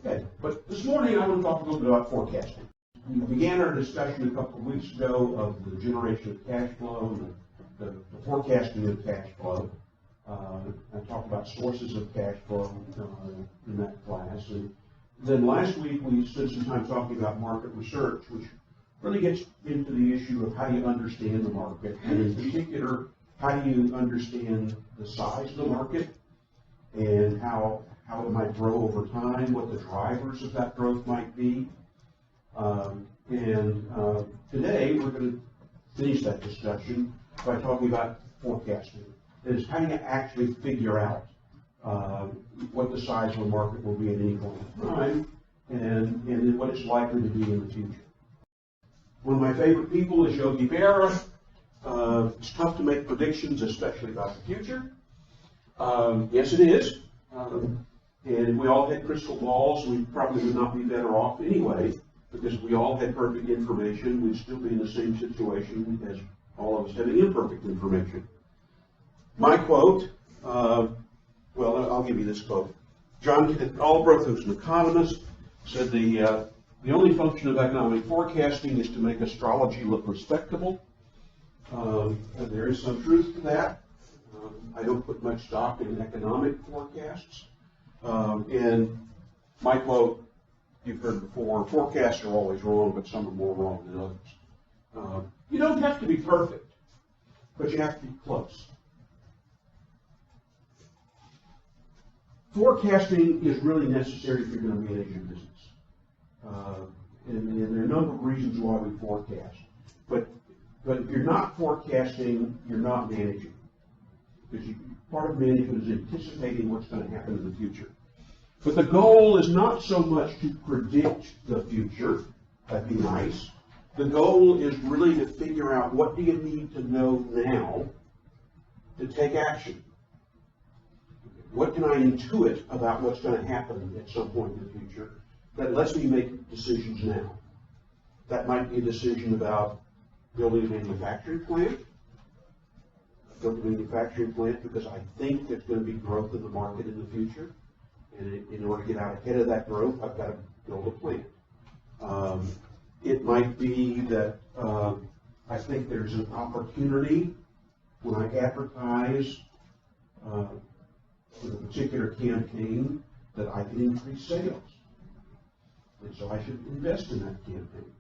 Okay, but this morning I want to talk a little bit about forecasting. We began our discussion a couple of weeks ago of the generation of cash flow and the forecasting of cash flow. I talked about sources of cash flow in that class. And then last week we spent some time talking about market research, which really gets into the issue of how do you understand the market, and in particular, how do you understand the size of the market and how it might grow over time, what the drivers of that growth might be. Today we're going to finish that discussion by talking about forecasting. That is, how do you actually figure out what the size of a market will be at any point in time and what it's likely to be in the future. One of my favorite people is Yogi Berra. It's tough to make predictions, especially about the future. Yes, it is. And if we all had crystal balls, we probably would not be better off anyway, because if we all had perfect information, we'd still be in the same situation as all of us having imperfect information. My quote, well, I'll give you this quote. John Albrook, who's an economist, said the only function of economic forecasting is to make astrology look respectable. And there is some truth to that. I don't put much stock in economic forecasts. And my quote, you've heard before, forecasts are always wrong, but some are more wrong than others. You don't have to be perfect, but you have to be close. Forecasting is really necessary if you're going to manage your business. And there are a number of reasons why we forecast. But if you're not forecasting, you're not managing. Because part of management is anticipating what's going to happen in the future. But the goal is not so much to predict the future. That'd be nice. The goal is really to figure out what do you need to know now to take action. What can I intuit about what's going to happen at some point in the future that lets me make decisions now? That might be a decision about building a manufacturing plant. Build a manufacturing plant because I think there's going to be growth in the market in the future. And in order to get out ahead of that growth, I've got to build a plant. It might be that I think there's an opportunity when I advertise with a particular campaign that I can increase sales. And so I should invest in that campaign.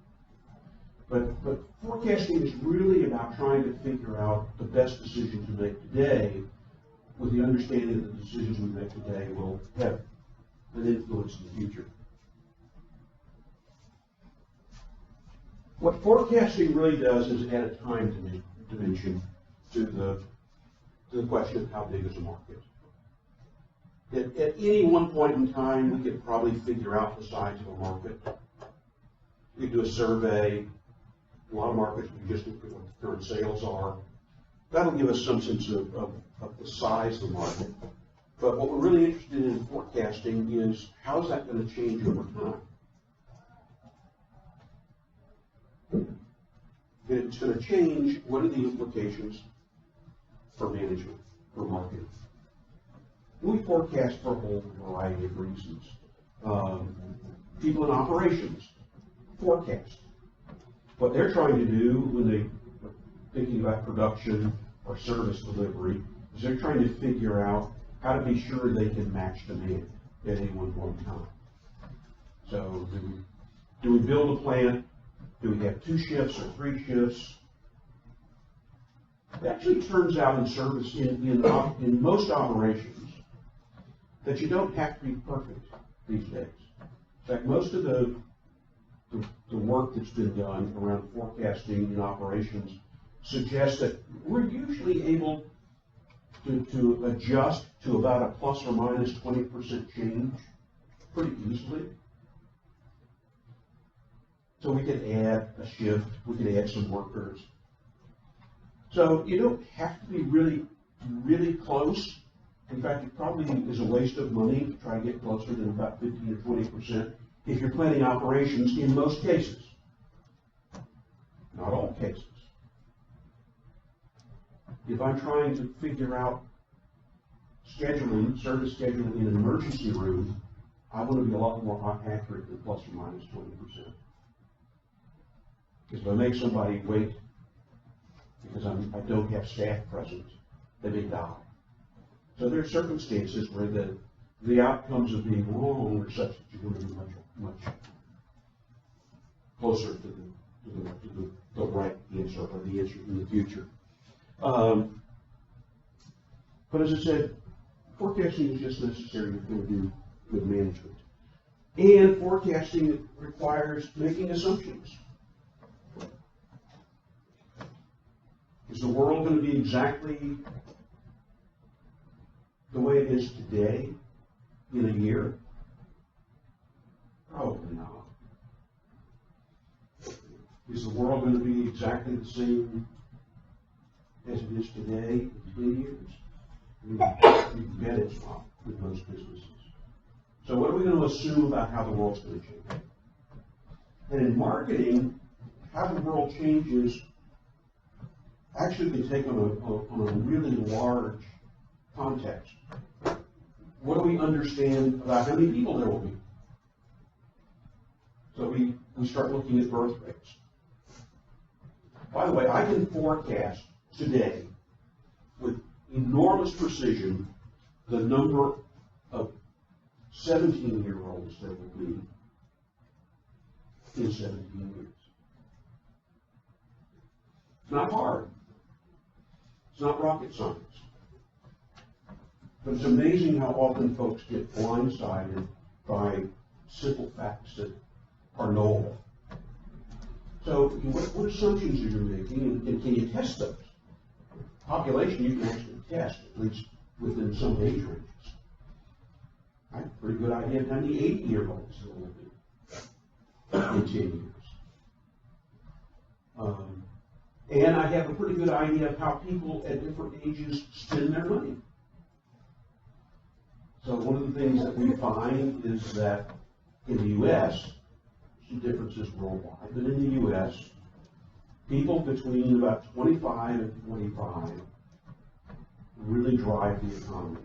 But forecasting is really about trying to figure out the best decision to make today with the understanding that the decisions we make today will have an influence in the future. What forecasting really does is add a time dimension to the question of how big is a market. At any one point in time, we could probably figure out the size of a market. We could do a survey. A lot of markets, we just look at what the current sales are. That'll give us some sense of the size of the market. But what we're really interested in forecasting is how is that going to change over time? If it's going to change, what are the implications for management, for marketing? We forecast for a whole variety of reasons. People in operations forecast. What they're trying to do when they're thinking about production or service delivery is they're trying to figure out how to be sure they can match demand at any one point in time. So do we build a plant? Do we have 2 shifts or 3 shifts? It actually turns out in service, in most operations, that you don't have to be perfect these days. In fact, most of the work that's been done around forecasting in operations suggests that we're usually able to adjust to about a plus or minus 20% change pretty easily. So we could add a shift, we could add some workers. So you don't have to be really, really close. In fact, it probably is a waste of money to try to get closer than about 15 or 20% if you're planning operations in most cases. Not all cases. If I'm trying to figure out scheduling, service scheduling in an emergency room, I want to be a lot more accurate than plus or minus 20%. Because if I make somebody wait because I don't have staff present, they may die. So there are circumstances where the outcomes of being wrong are such that you're going to be much closer to the right answer or the answer in the future. But as I said, forecasting is just necessary if you're going to do good management. And forecasting requires making assumptions. Is the world going to be exactly the way it is today in a year? Probably not. Is the world going to be exactly the same as it is today in 10 years? You bet it's not with most businesses. So what are we going to assume about how the world's going to change? And in marketing, how the world changes actually can take on a really large context. What do we understand about how many people there will be? So we start looking at birth rates. By the way, I can forecast today with enormous precision the number of 17-year-olds there will be in 17 years. It's not hard. It's not rocket science. But it's amazing how often folks get blindsided by simple facts that are knowable. So what assumptions are you making, and can you test those? Population you can actually test, at least within some age ranges. I have a pretty good idea of how many 80-year-olds there will be in 10 years. And I have a pretty good idea of how people at different ages spend their money. So one of the things that we find is that in the U.S., some differences worldwide, but in the U.S., people between about 25 and 45 really drive the economy.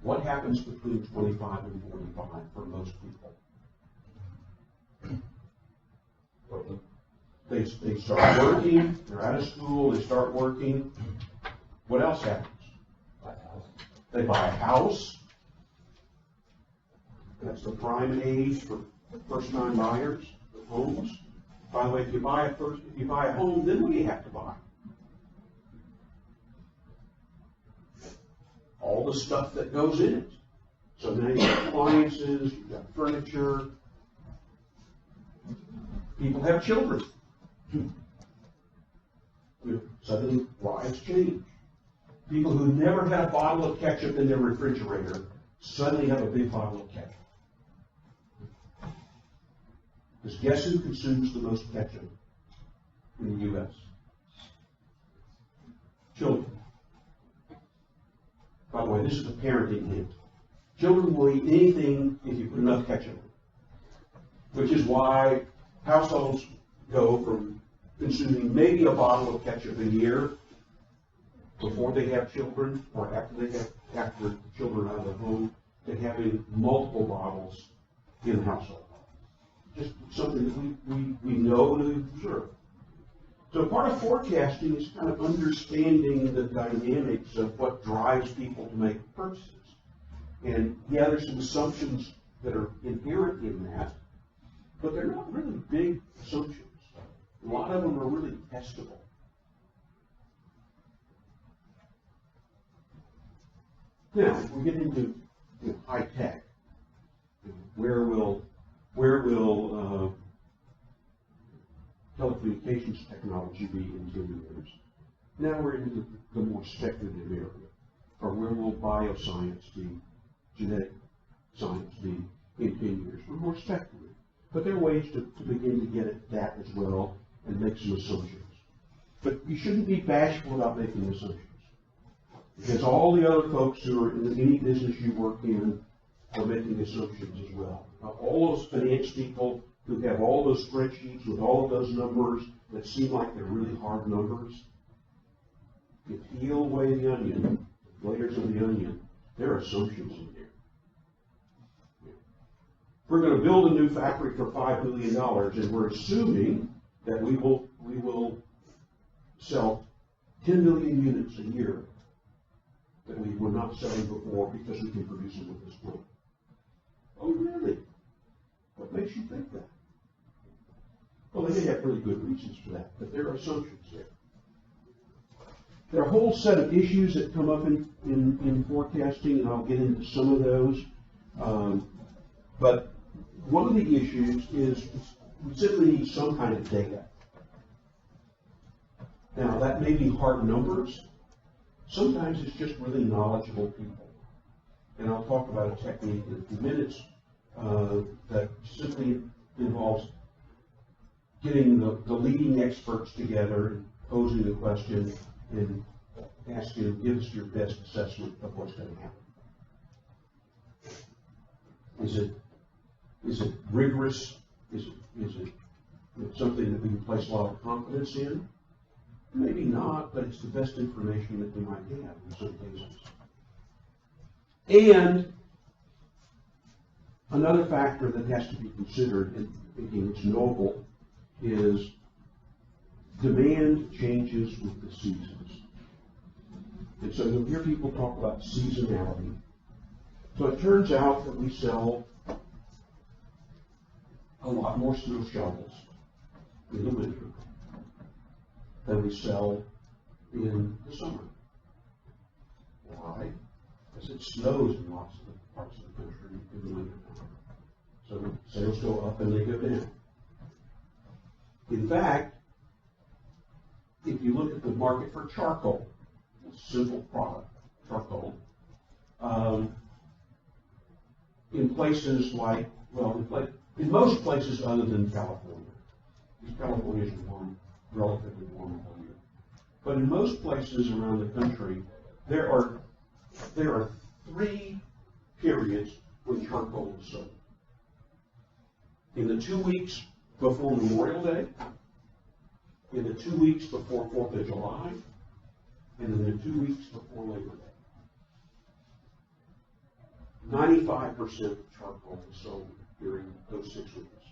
What happens between 25 and 45 for most people? They start working, they're out of school, they start working. What else happens? They buy a house. That's the prime age for first-time buyers of homes. By the way, if you buy a home, then what do you have to buy? All the stuff that goes in it. So now you've got appliances, you've got furniture. People have children. Suddenly, lives change. People who never had a bottle of ketchup in their refrigerator suddenly have a big bottle of ketchup. Because guess who consumes the most ketchup in the U.S.? Children. By the way, this is a parenting hint. Children will eat anything if you put enough ketchup in it. Which is why households go from consuming maybe a bottle of ketchup a year before they have children, or after children out of the home, to having multiple bottles in the household. Just something that we know and we observe. So part of forecasting is kind of understanding the dynamics of what drives people to make purchases. And yeah, there's some assumptions that are inherent in that, but they're not really big assumptions. A lot of them are really testable. Now, if we get into high tech, where will telecommunications technology be in 10 years? Now we're into the more speculative area, or where will bioscience be, genetic science be in 10 years? We're more speculative. But there are ways to begin to get at that as well and make some assumptions. But you shouldn't be bashful about making assumptions. Because all the other folks who are in any business you work in are making assumptions as well. Now, all those finance people who have all those spreadsheets with all of those numbers that seem like they're really hard numbers, if you peel away the onion, layers of the onion, there are assumptions in there. we're going to build a new factory for $5 million, and we're assuming that we will sell 10 million units a year that we were not selling before because we can produce them with this plant. Oh, really? What makes you think that? Well, they may have really good reasons for that, but there are assumptions there. There are a whole set of issues that come up in forecasting, and I'll get into some of those. But one of the issues is we simply need some kind of data. Now, that may be hard numbers. Sometimes it's just really knowledgeable people. And I'll talk about a technique in a few minutes that simply involves getting the leading experts together and posing the question and asking them, give us your best assessment of what's going to happen. Is it rigorous? Is it something that we can place a lot of confidence in? Maybe not, but it's the best information that we might have in some cases. And another factor that has to be considered, and again, it's knowable, is demand changes with the seasons. And so you'll hear people talk about seasonality. So it turns out that we sell a lot more snow shovels in the winter than we sell in the summer. Why? Because it snows in lots of the parts of the country in the winter time. So sales go up and they go down. In fact, if you look at the market for charcoal, a simple product, charcoal, in places like, well, in most places other than California, because California is warm, relatively warm all year. But in most places around the country, there are 3 periods when charcoal is sold. In the 2 weeks before Memorial Day, in the 2 weeks before 4th of July, and in the 2 weeks before Labor Day. 95% of charcoal is sold during those 6 weeks.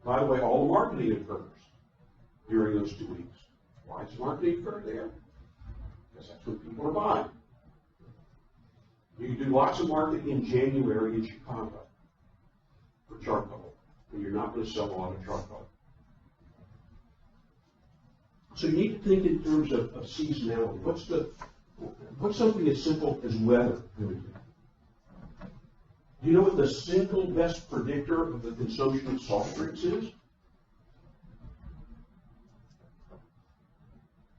By the way, all the marketing occurs during those 2 weeks. Why does marketing occur there? Because that's when people are buying. You can do lots of marketing in January in Chicago for charcoal, and you're not going to sell a lot of charcoal. So you need to think in terms of seasonality. What's something as simple as weather going to do? Do you know what the single best predictor of the consumption of soft drinks is?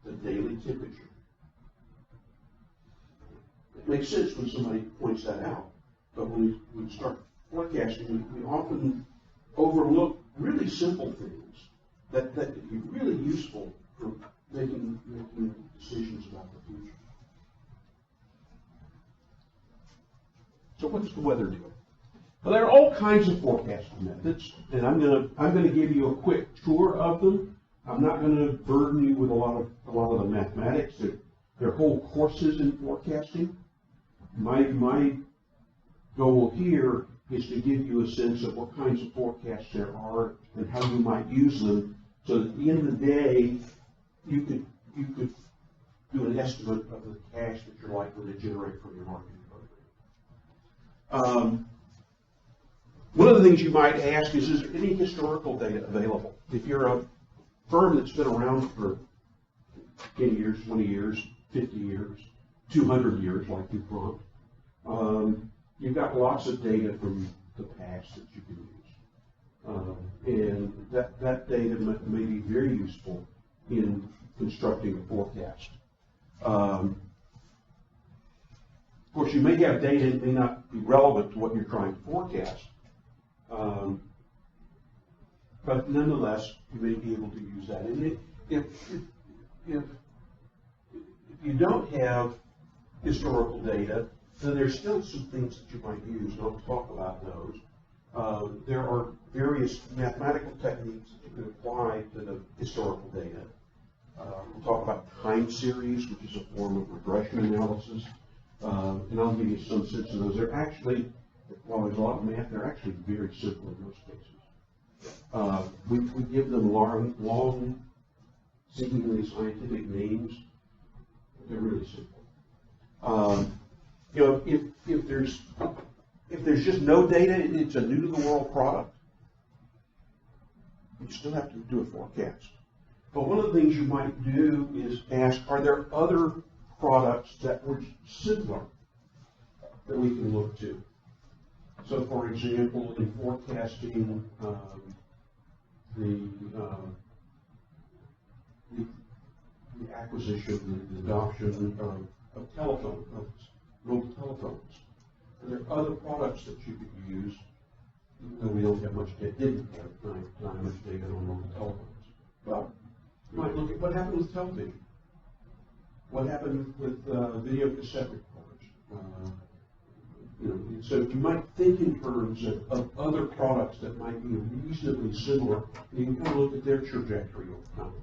The daily temperature. It makes sense when somebody points that out, but when we start forecasting, we often overlook really simple things that could be really useful for making decisions about the future. So what's the weather doing? Well, there are all kinds of forecasting methods, and I'm going to give you a quick tour of them. I'm not going to burden you with a lot of the mathematics. There are whole courses in forecasting. My goal here is to give you a sense of what kinds of forecasts there are and how you might use them, so that at the end of the day, you could do an estimate of the cash that you're likely to generate from your marketing program. One of the things you might ask is there any historical data available? If you're a firm that's been around for 10 years, 20 years, 50 years, 200 years, like DuPont, you've got lots of data from the past that you can use. And that data may be very useful in constructing a forecast. Of course, you may have data that may not be relevant to what you're trying to forecast. But nonetheless, you may be able to use that. And if you don't have historical data, then there's still some things that you might use, and I'll talk about those. There are various mathematical techniques that you can apply to the historical data. We'll talk about time series, which is a form of regression analysis, and I'll give you some sense of those. They're actually While there's a lot of math, they're actually very simple in most cases. We give them long, seemingly scientific names. They're really simple. You know, if there's just no data, it's a new to the world product, you still have to do a forecast. But one of the things you might do is ask, are there other products that were similar that we can look to? So, for example, in forecasting the acquisition, the adoption of mobile telephones, are there other products that you could use? Though we don't have much data, didn't have not much data on mobile telephones. Well, you might look at what happened with television. What happened with video cassette recorders? You know, so you might think in terms of other products that might be reasonably similar, and you can kind of look at their trajectory over time.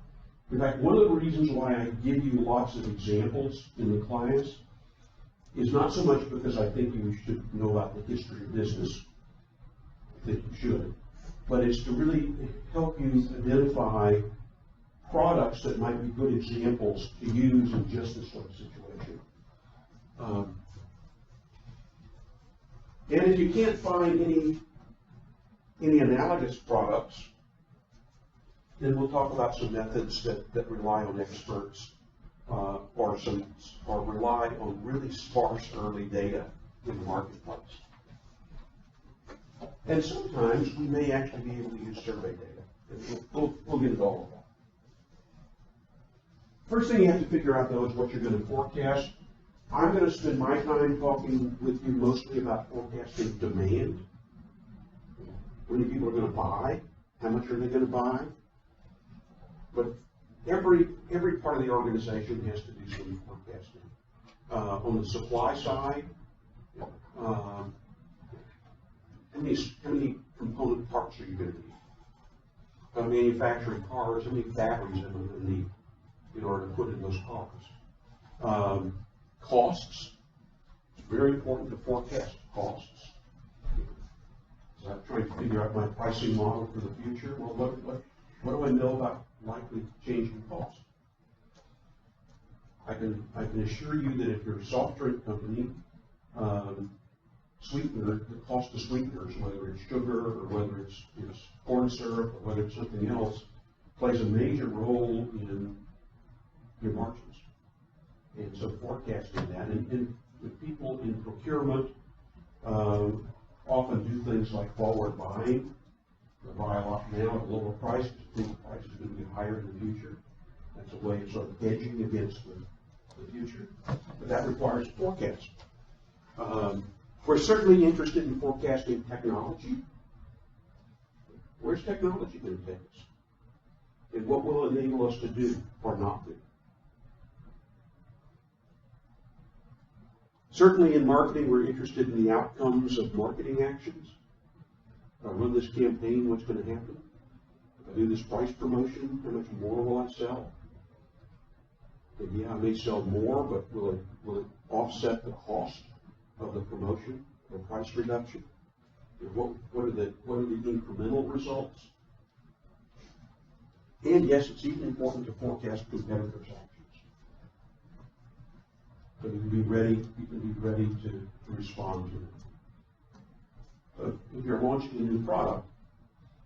In fact, one of the reasons why I give you lots of examples in the class is not so much because I think you should know about the history of business. I think you should, but it's to really help you identify products that might be good examples to use in just this sort of situation. And if you can't find any analogous products, then we'll talk about some methods that rely on experts or rely on really sparse early data in the marketplace. And sometimes we may actually be able to use survey data. We'll get into all of that. First thing you have to figure out, though, is what you're going to forecast. I'm going to spend my time talking with you mostly about forecasting demand. When many people are going to buy, how much are they going to buy? But every part of the organization has to do some forecasting. On the supply side, how many component parts are you going to need? Manufacturing cars, how many batteries am I going to need in order to put in those cars? Costs. It's very important to forecast costs. So I'm trying to figure out my pricing model for the future. Well, what do I know about likely changing costs? I can assure you that if you're a soft drink company, sweetener, the cost of sweeteners, whether it's sugar or whether it's corn syrup or whether it's something else, plays a major role in your margins. And so forecasting that, and the people in procurement often do things like forward buying. They buy a lot now at a lower price because they think the price is going to get higher in the future. That's a way of sort of hedging against the future. But that requires forecast. We're certainly interested in forecasting technology. Where's technology going to take us? And what will it enable us to do or not do? Certainly in marketing, we're interested in the outcomes of marketing actions. If I run this campaign, what's going to happen? If I do this price promotion, how much more will I sell? And yeah, I may sell more, but will it offset the cost of the promotion or price reduction? What are the incremental results? And yes, it's even important to forecast competitors' actions. So you can be ready to respond to it. So if you're launching a new product,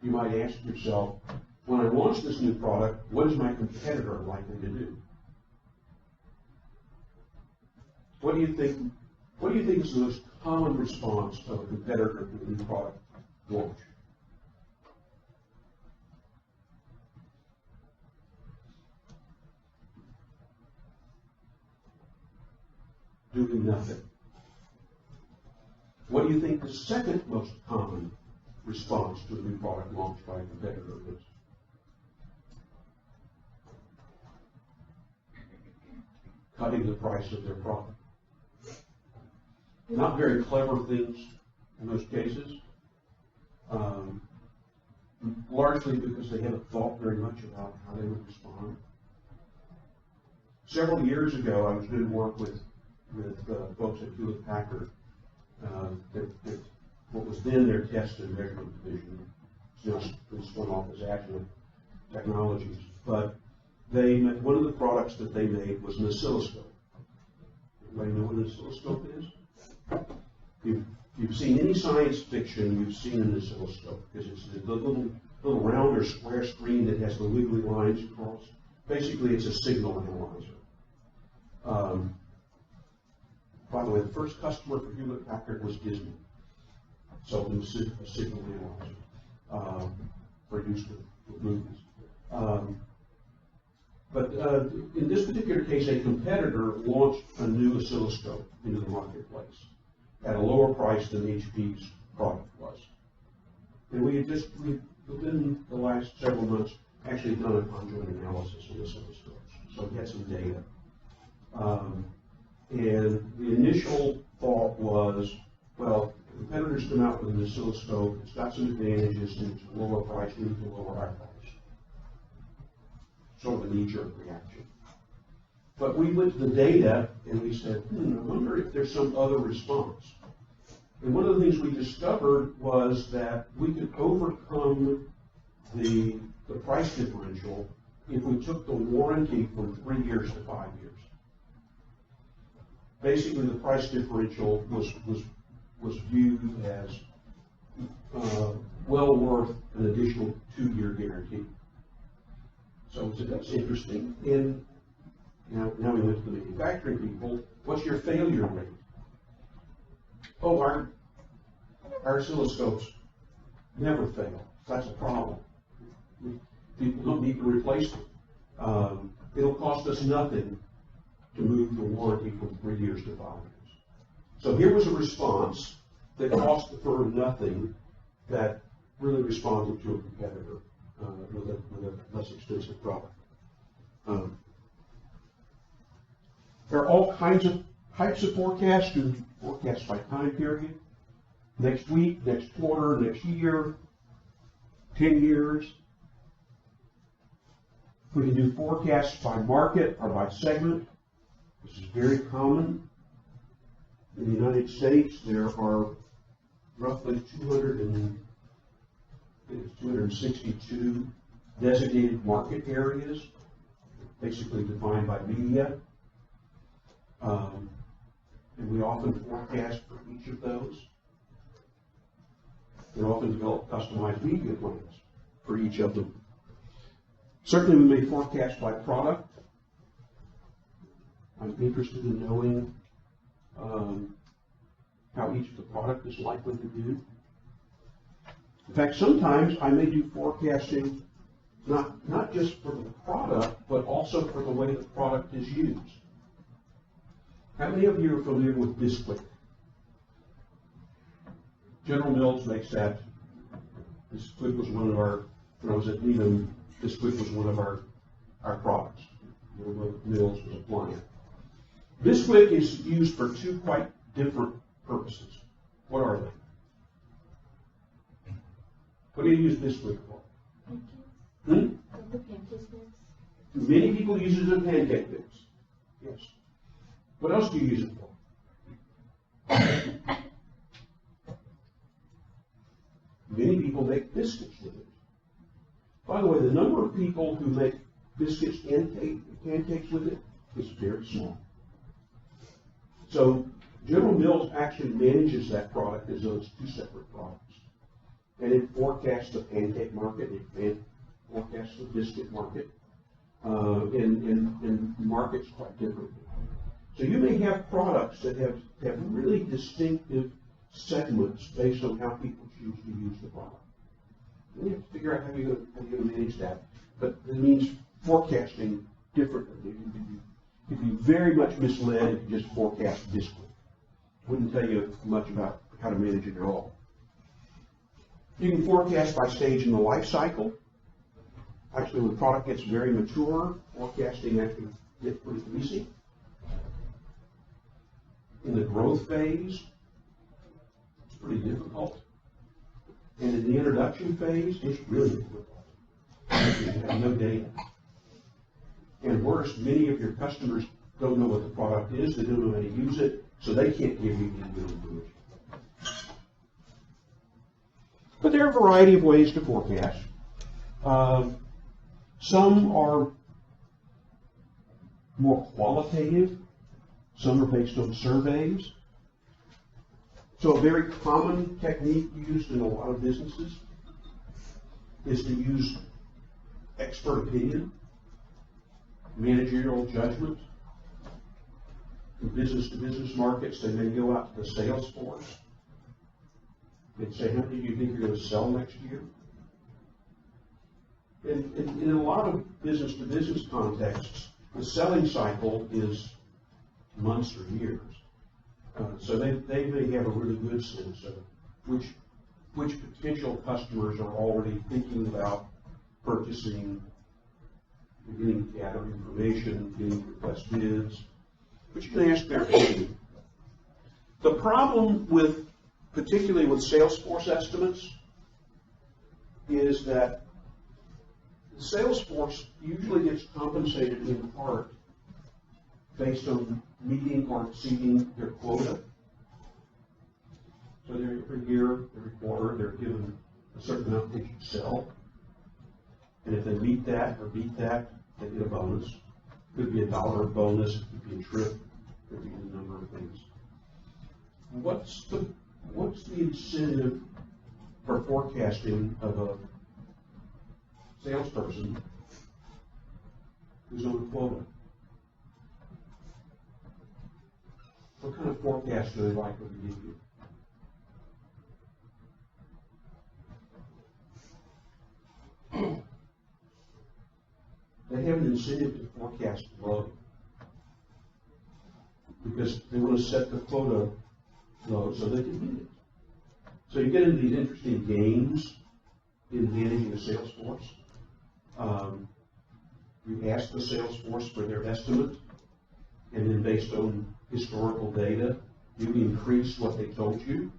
you might ask yourself, when I launch this new product, what is my competitor likely to do? What do you think is the most common response of a competitor to a new product launch? Doing nothing. What do you think the second most common response to a new product launched by a competitor is? Cutting the price of their product. Not very clever things in most cases, largely because they haven't thought very much about how they would respond. Several years ago, I was doing work with folks at Hewlett Packard that what was then their test and measurement division. It's now been spun off as Agile Technologies. But one of the products that they made was an oscilloscope. Everybody know what an oscilloscope is? If you've seen any science fiction, you've seen an oscilloscope, because it's the little round or square screen that has the wiggly lines across. Basically, it's a signal analyzer. By the way, the first customer for Hewlett-Packard was Disney. So it was a signal analyzer for use with movies. But in this particular case, a competitor launched a new oscilloscope into the marketplace at a lower price than HP's product was. And we within the last several months, actually done a conjoint analysis of oscilloscopes. So we had some data. And the initial thought was, well, competitors come out with an oscilloscope, it's got some advantages, and it's a lower price, we need to lower our price. Sort of a knee-jerk reaction. But we went to the data and we said, I wonder if there's some other response. And one of the things we discovered was that we could overcome the price differential if we took the warranty from 3 years to 5 years. Basically, the price differential was viewed as well worth an additional 2-year guarantee. So we said, that's interesting. And now we went to the manufacturing people. What's your failure rate? Oh, our oscilloscopes never fail. That's a problem. People don't need to replace them. It'll cost us nothing to move the warranty from 3 years to 5 years. So here was a response that cost the firm nothing that really responded to a competitor with a less expensive product. There are all kinds of types of forecasts. You can forecast by time period, next week, next quarter, next year, 10 years. We can do forecasts by market or by segment. This is very common. In the United States, there are roughly 262 designated market areas, basically defined by media. And we often forecast for each of those. We often develop customized media plans for each of them. Certainly we may forecast by product. I'm interested in knowing how each of the product is likely to do. In fact, sometimes I may do forecasting not just for the product, but also for the way the product is used. How many of you are familiar with Bisquick? General Mills makes that. Bisquick was one of our, when I was at Needham, Bisquick was one of our products. Mills was applying it. Bisquick is used for two quite different purposes. What are they? What do you use Bisquick for? Pancakes. The pancake mix. Many people use it as a pancake mix. Yes. What else do you use it for? Many people make biscuits with it. By the way, the number of people who make biscuits and pancakes with it is very small. So General Mills actually manages that product as though it's two separate products. And it forecasts the pancake market, it forecasts the biscuit market, and markets quite differently. So you may have products that have really distinctive segments based on how people choose to use the product. And you have to figure out how you're going to manage that. But it means forecasting differently. You'd be very much misled if you just forecast Bisquick. Wouldn't tell you much about how to manage it at all. You can forecast by stage in the life cycle. Actually, when the product gets very mature, forecasting actually gets pretty easy. In the growth phase, it's pretty difficult. And in the introduction phase, it's really difficult. You have no data. And worse, many of your customers don't know what the product is, they don't know how to use it, so they can't give you any good information. But there are a variety of ways to forecast. Some are more qualitative. Some are based on surveys. So a very common technique used in a lot of businesses is to use expert opinion, managerial judgment. In business-to-business markets, they may go out to the sales force and say, how many do you think you're going to sell next year? And in a lot of business-to-business contexts, the selling cycle is months or years. So they may have a really good sense of which potential customers are already thinking about purchasing, beginning to gather information, beginning to request bids. But you can ask their opinion. The problem with, particularly with Salesforce estimates, is that the Salesforce usually gets compensated in part based on meeting or exceeding their quota. So every year, every quarter, they're given a certain amount they should sell. And if they meet that or beat that, they get a bonus. It could be $1 bonus, it could be a trip, it could be a number of things. What's the incentive for forecasting of a salesperson who's on a quota? What kind of forecast do they likely to give you? They have an incentive to forecast low because they want to set the quota low so they can meet it. So you get into these interesting games in managing a sales force. You ask the sales force for their estimate, and then based on historical data, you increase what they told you,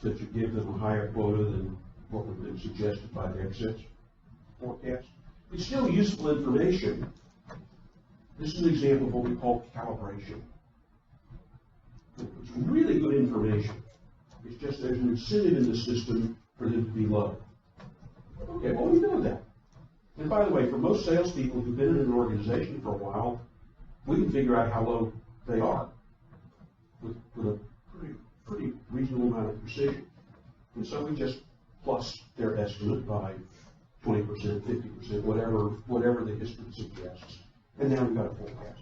so that you give them a higher quota than what would have been suggested by the exit forecast. It's still useful information. This is an example of what we call calibration. It's really good information. It's just there's an incentive in the system for them to be low. Okay, well, we know that. And by the way, for most salespeople who've been in an organization for a while, we can figure out how low they are with a pretty reasonable amount of precision. And so we just plus their estimate by 20%, 50%, whatever the history suggests. And now we've got a forecast.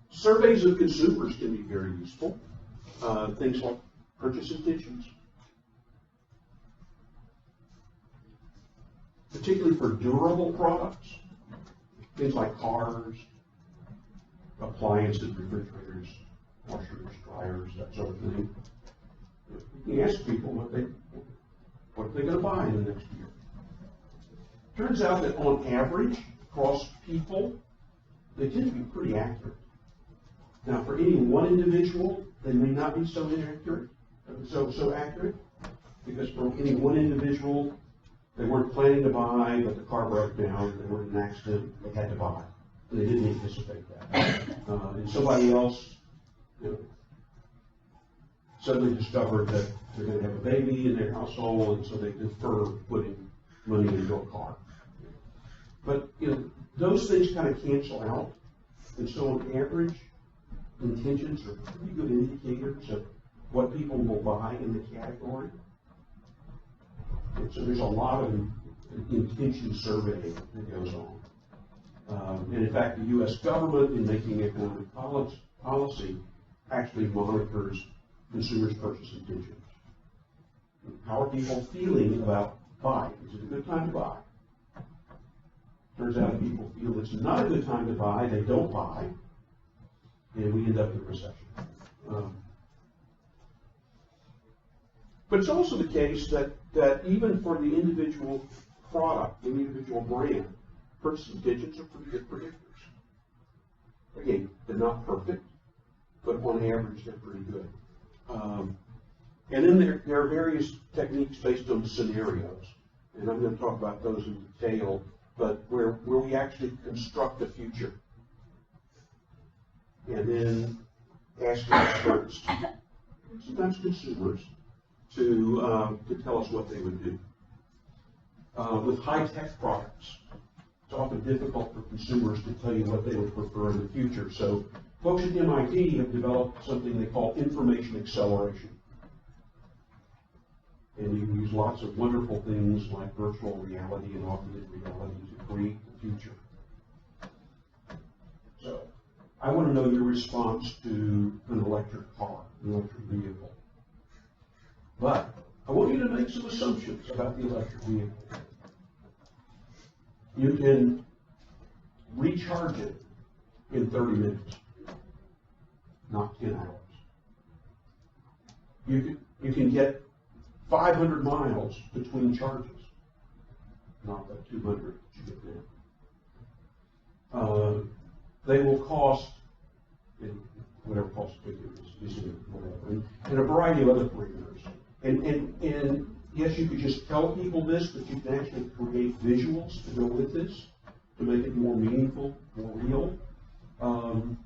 Surveys of consumers can be very useful. Things like purchase intentions. Particularly for durable products. Things like cars, appliances, refrigerators, washers, dryers, that sort of thing. You ask people what they're going to buy in the next year. Turns out that on average, across people, they tend to be pretty accurate. Now, for any one individual, they may not be so inaccurate, so accurate, because for any one individual, they weren't planning to buy, but the car broke down, they were in an accident, they had to buy. And they didn't anticipate that. And somebody else, suddenly discovered that they're going to have a baby in their household, and so they defer putting money into a car. But those things kind of cancel out, and so on average, intentions are pretty good indicators of what people will buy in the category. And so there's a lot of intention surveying that goes on. And in fact, the U.S. government, in making economic policy, actually monitors consumers' purchase intentions. How are people feeling about buying? Is it a good time to buy? Turns out if people feel it's not a good time to buy, they don't buy, and we end up in a recession. But it's also the case that even for the individual product, the individual brand, purchase intentions are pretty good predictors. Again, they're not perfect, but on average, they're pretty good. And then there are various techniques based on scenarios, and I'm going to talk about those in detail, but where we actually construct a future. And then ask experts, sometimes consumers, to tell us what they would do. With high-tech products, it's often difficult for consumers to tell you what they would prefer in the future. So folks at MIT have developed something they call information acceleration. And you can use lots of wonderful things like virtual reality and augmented reality to create the future. So I want to know your response to an electric car, an electric vehicle. But I want you to make some assumptions about the electric vehicle. You can recharge it in 30 minutes, not 10 hours. You can get 500 miles between charges, not the 200 that you get now. They will cost, whatever cost figure is whatever, and a variety of other parameters. And yes, you could just tell people this, but you can actually create visuals to go with this to make it more meaningful, more real, and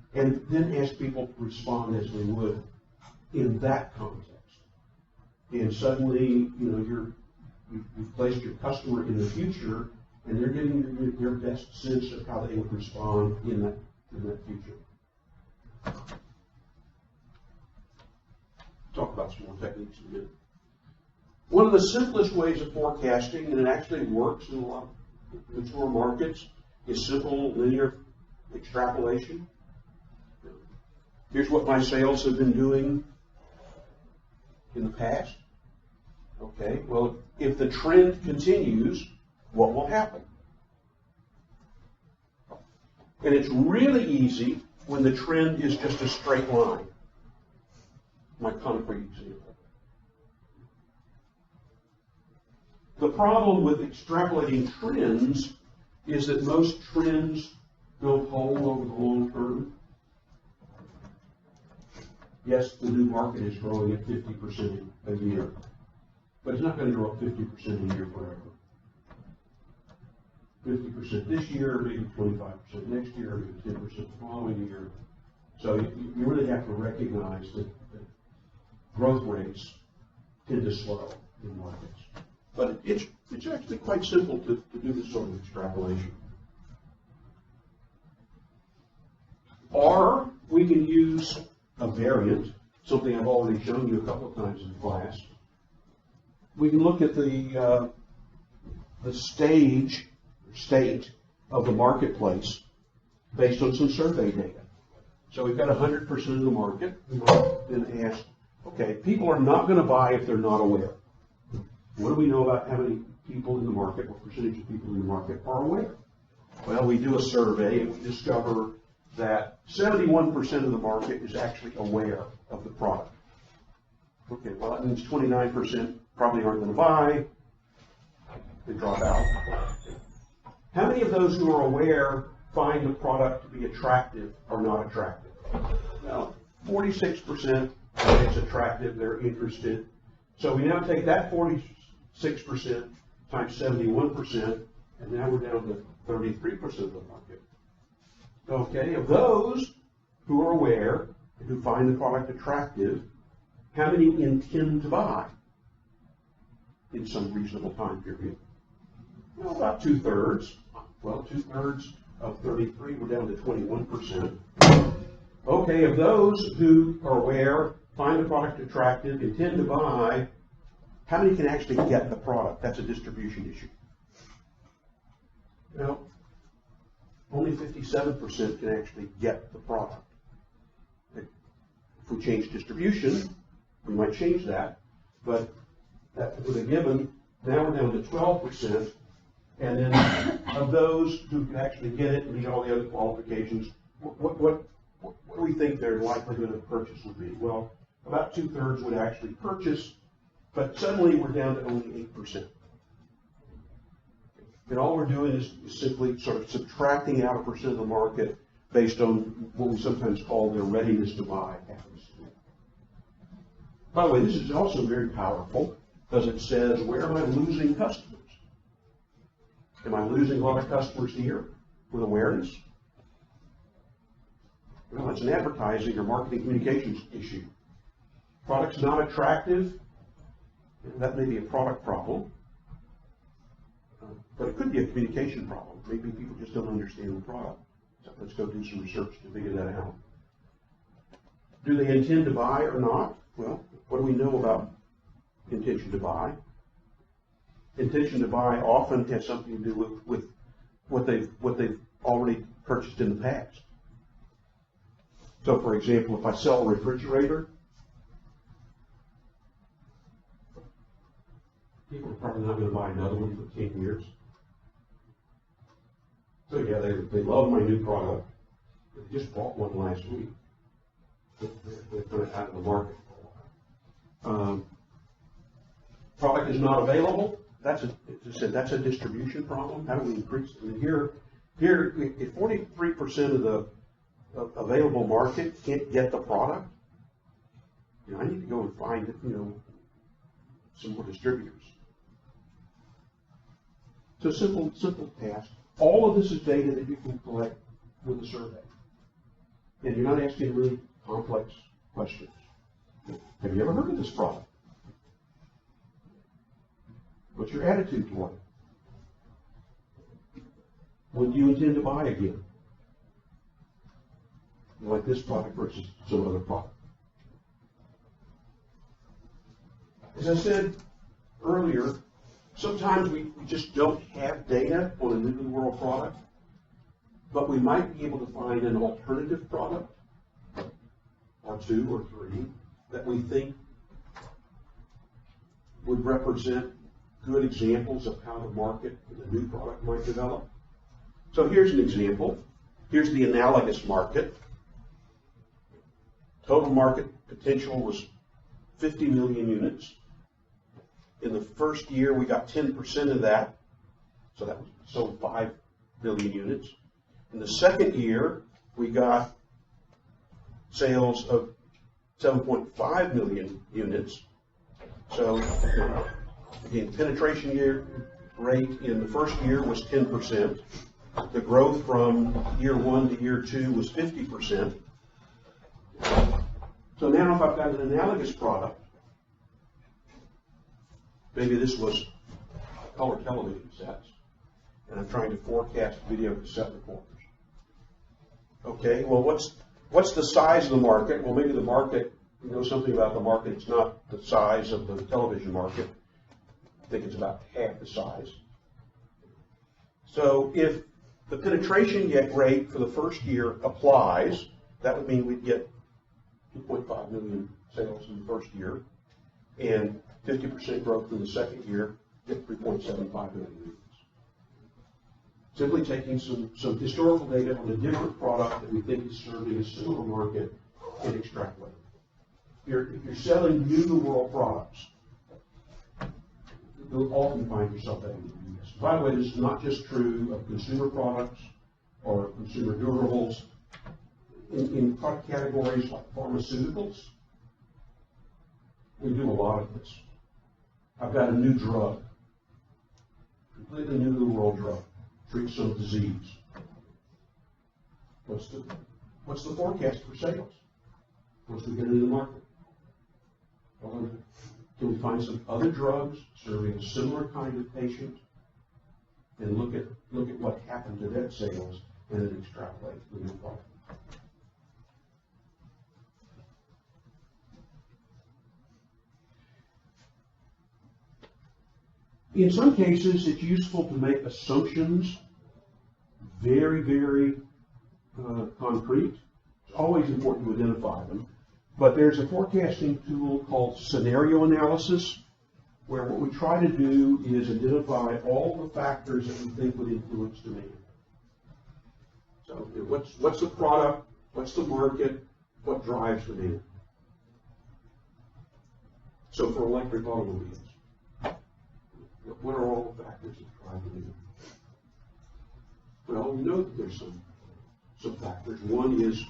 then ask people to respond as they would in that context. And suddenly, you've placed your customer in the future, and they're getting their best sense of how they would respond in that future. Talk about some more techniques in a minute. One of the simplest ways of forecasting, and it actually works in a lot of mature markets, is simple linear extrapolation. Here's what my sales have been doing in the past. Okay, well, if the trend continues, what will happen? And it's really easy when the trend is just a straight line. My concrete example. The problem with extrapolating trends is that most trends don't hold over the long term. Yes, the new market is growing at 50% a year, but it's not going to grow at 50% a year forever. 50% this year, maybe 25% next year, maybe 10% the following year. So you really have to recognize that growth rates tend to slow in markets. But it's actually quite simple to do this sort of extrapolation. Or we can use a variant, something I've already shown you a couple of times in class. We can look at the state of the marketplace based on some survey data. So we've got 100% of the market. We might then ask, okay, people are not going to buy if they're not aware. What do we know about how many people in the market, what percentage of people in the market are aware? Well, we do a survey and we discover that 71% of the market is actually aware of the product. Okay, well, that means 29% probably aren't going to buy. They drop out. How many of those who are aware find the product to be attractive or not attractive? Well, 46% think it's attractive, they're interested. So we now take that 46% times 71%, and now we're down to 33% of the market. Okay, of those who are aware and who find the product attractive, how many intend to buy in some reasonable time period? Well, about 2/3. Well, 2/3 of 33, we're down to 21%. Okay, of those who are aware, find the product attractive, intend to buy, how many can actually get the product? That's a distribution issue. Well, only 57% can actually get the product. If we change distribution, we might change that, but that with a given, now we're down to 12%, and then of those who can actually get it and meet all the other qualifications, what do we think their likelihood of purchase would be? Well, about 2/3 would actually purchase, but suddenly we're down to only 8%. And all we're doing is simply sort of subtracting out a percent of the market based on what we sometimes call their readiness to buy happens to be. By the way, this is also very powerful because it says, where am I losing customers? Am I losing a lot of customers here with awareness? Well, it's an advertising or marketing communications issue. Product's not attractive. That may be a product problem, but it could be a communication problem. Maybe people just don't understand the product. So let's go do some research to figure that out. Do they intend to buy or not? Well, what do we know about intention to buy? Intention to buy often has something to do with what they've already purchased in the past. So, for example, if I sell a refrigerator, people are probably not going to buy another one for 10 years. So yeah, they love my new product. They just bought one last week. They're kind of out of the market for a while. Product is not available. That's a distribution problem. How do we increase it? And here, if 43% of the available market can't get the product, I need to go and find some more distributors. So simple task. All of this is data that you can collect with a survey. And you're not asking really complex questions. Have you ever heard of this product? What's your attitude toward it? When do you intend to buy again? You like this product versus some other product. As I said earlier, sometimes we just don't have data on a new to the world product, but we might be able to find an alternative product, or two or three, that we think would represent good examples of how the market for the new product might develop. So here's an example. Here's the analogous market. Total market potential was 50 million units. In the first year, we got 10% of that, so that was sold 5 billion units. In the second year, we got sales of 7.5 million units. So again, penetration rate in the first year was 10%. The growth from year 1 to year 2 was 50%. So now if I've got an analogous product, maybe this was color television sets, and I'm trying to forecast video cassette recorders. Okay, well, what's the size of the market? Well, maybe the market, you know something about the market, it's not the size of the television market. I think it's about half the size. So if the penetration rate for the first year applies, that would mean we'd get 2.5 million sales in the first year, and 50% growth in the second year, get 3.75 million units. Simply taking some historical data on a different product that we think is serving a similar market and extrapolating. If you're selling new-to-the-world products, you'll often find yourself having to do this. By the way, this is not just true of consumer products or consumer durables. In product categories like pharmaceuticals, we do a lot of this. I've got a new drug, completely new to the world drug, treats some disease. What's the forecast for sales once we get into the market? Well, can we find some other drugs serving a similar kind of patient and look at what happened to their sales and then extrapolate the new product? In some cases, it's useful to make assumptions very, very concrete. It's always important to identify them. But there's a forecasting tool called scenario analysis, where what we try to do is identify all the factors that we think would influence demand. So what's the product? What's the market? What drives demand? So for electric automobiles, what are all the factors that drive demand? Well, we know that there's some factors. One is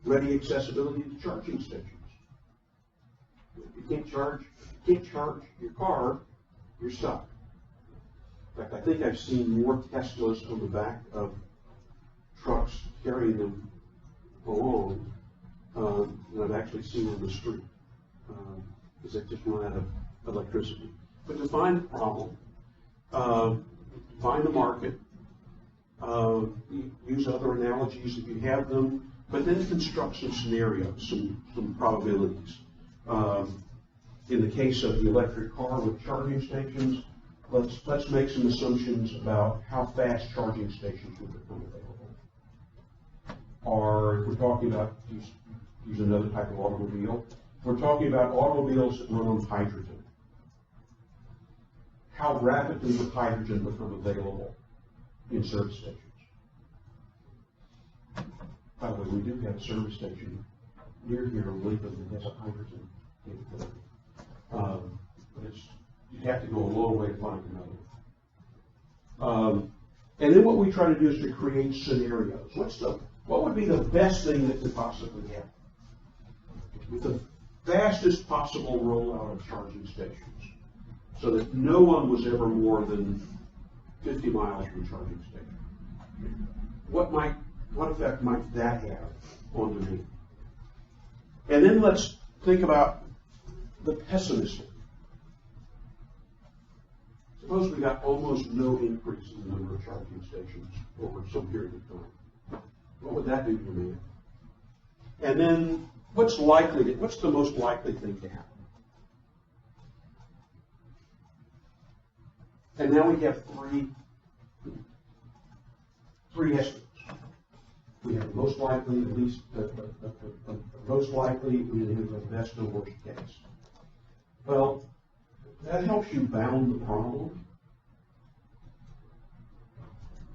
ready accessibility to charging stations. If you can't charge your car, you're stuck. In fact, I think I've seen more Teslas on the back of trucks carrying them along than I've actually seen on the street. because they just run out of electricity. But define the problem, find the market, use other analogies if you have them, but then construct some scenarios, some probabilities. In the case of the electric car with charging stations, let's make some assumptions about how fast charging stations will become available. Or if we're talking about, use another type of automobile, if we're talking about automobiles that run on hydrogen, how rapidly will hydrogen become available in service stations? By the way, we do have a service station near here in Lincoln that has a hydrogen capability. But you'd have to go a long way to find another. And then what we try to do is to create scenarios. What would be the best thing that could possibly happen with the fastest possible rollout of charging stations, so that no one was ever more than 50 miles from a charging station? What effect might that have on demand? And then let's think about the pessimistic. Suppose we got almost no increase in the number of charging stations over some period of time. What would that do to demand? And then what's the most likely thing to happen? And now we have three estimates. We have the most likely, at least the most likely, we have the best and worst case. Well, that helps you bound the problem.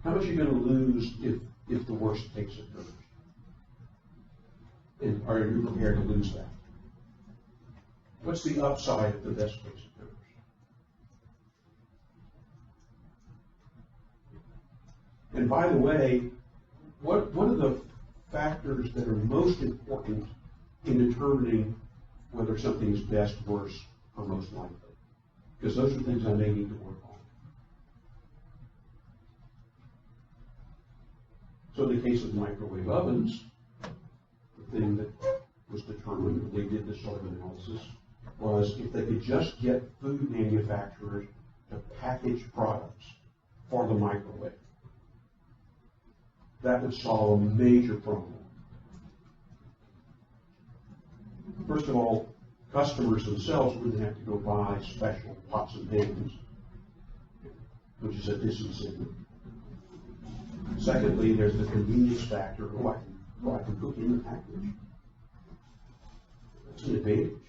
How much are you going to lose if the worst case occurs? And are you prepared to lose that? What's the upside if the best case occurs? And by the way, what are the factors that are most important in determining whether something is best, worst, or most likely? Because those are things I may need to work on. So in the case of microwave ovens, the thing that was determined when they did this sort of analysis was if they could just get food manufacturers to package products for the microwave, that would solve a major problem. First of all, customers themselves wouldn't have to go buy special pots and pans, which is a disincentive. Secondly, there's the convenience factor. I can cook in the package. That's an advantage.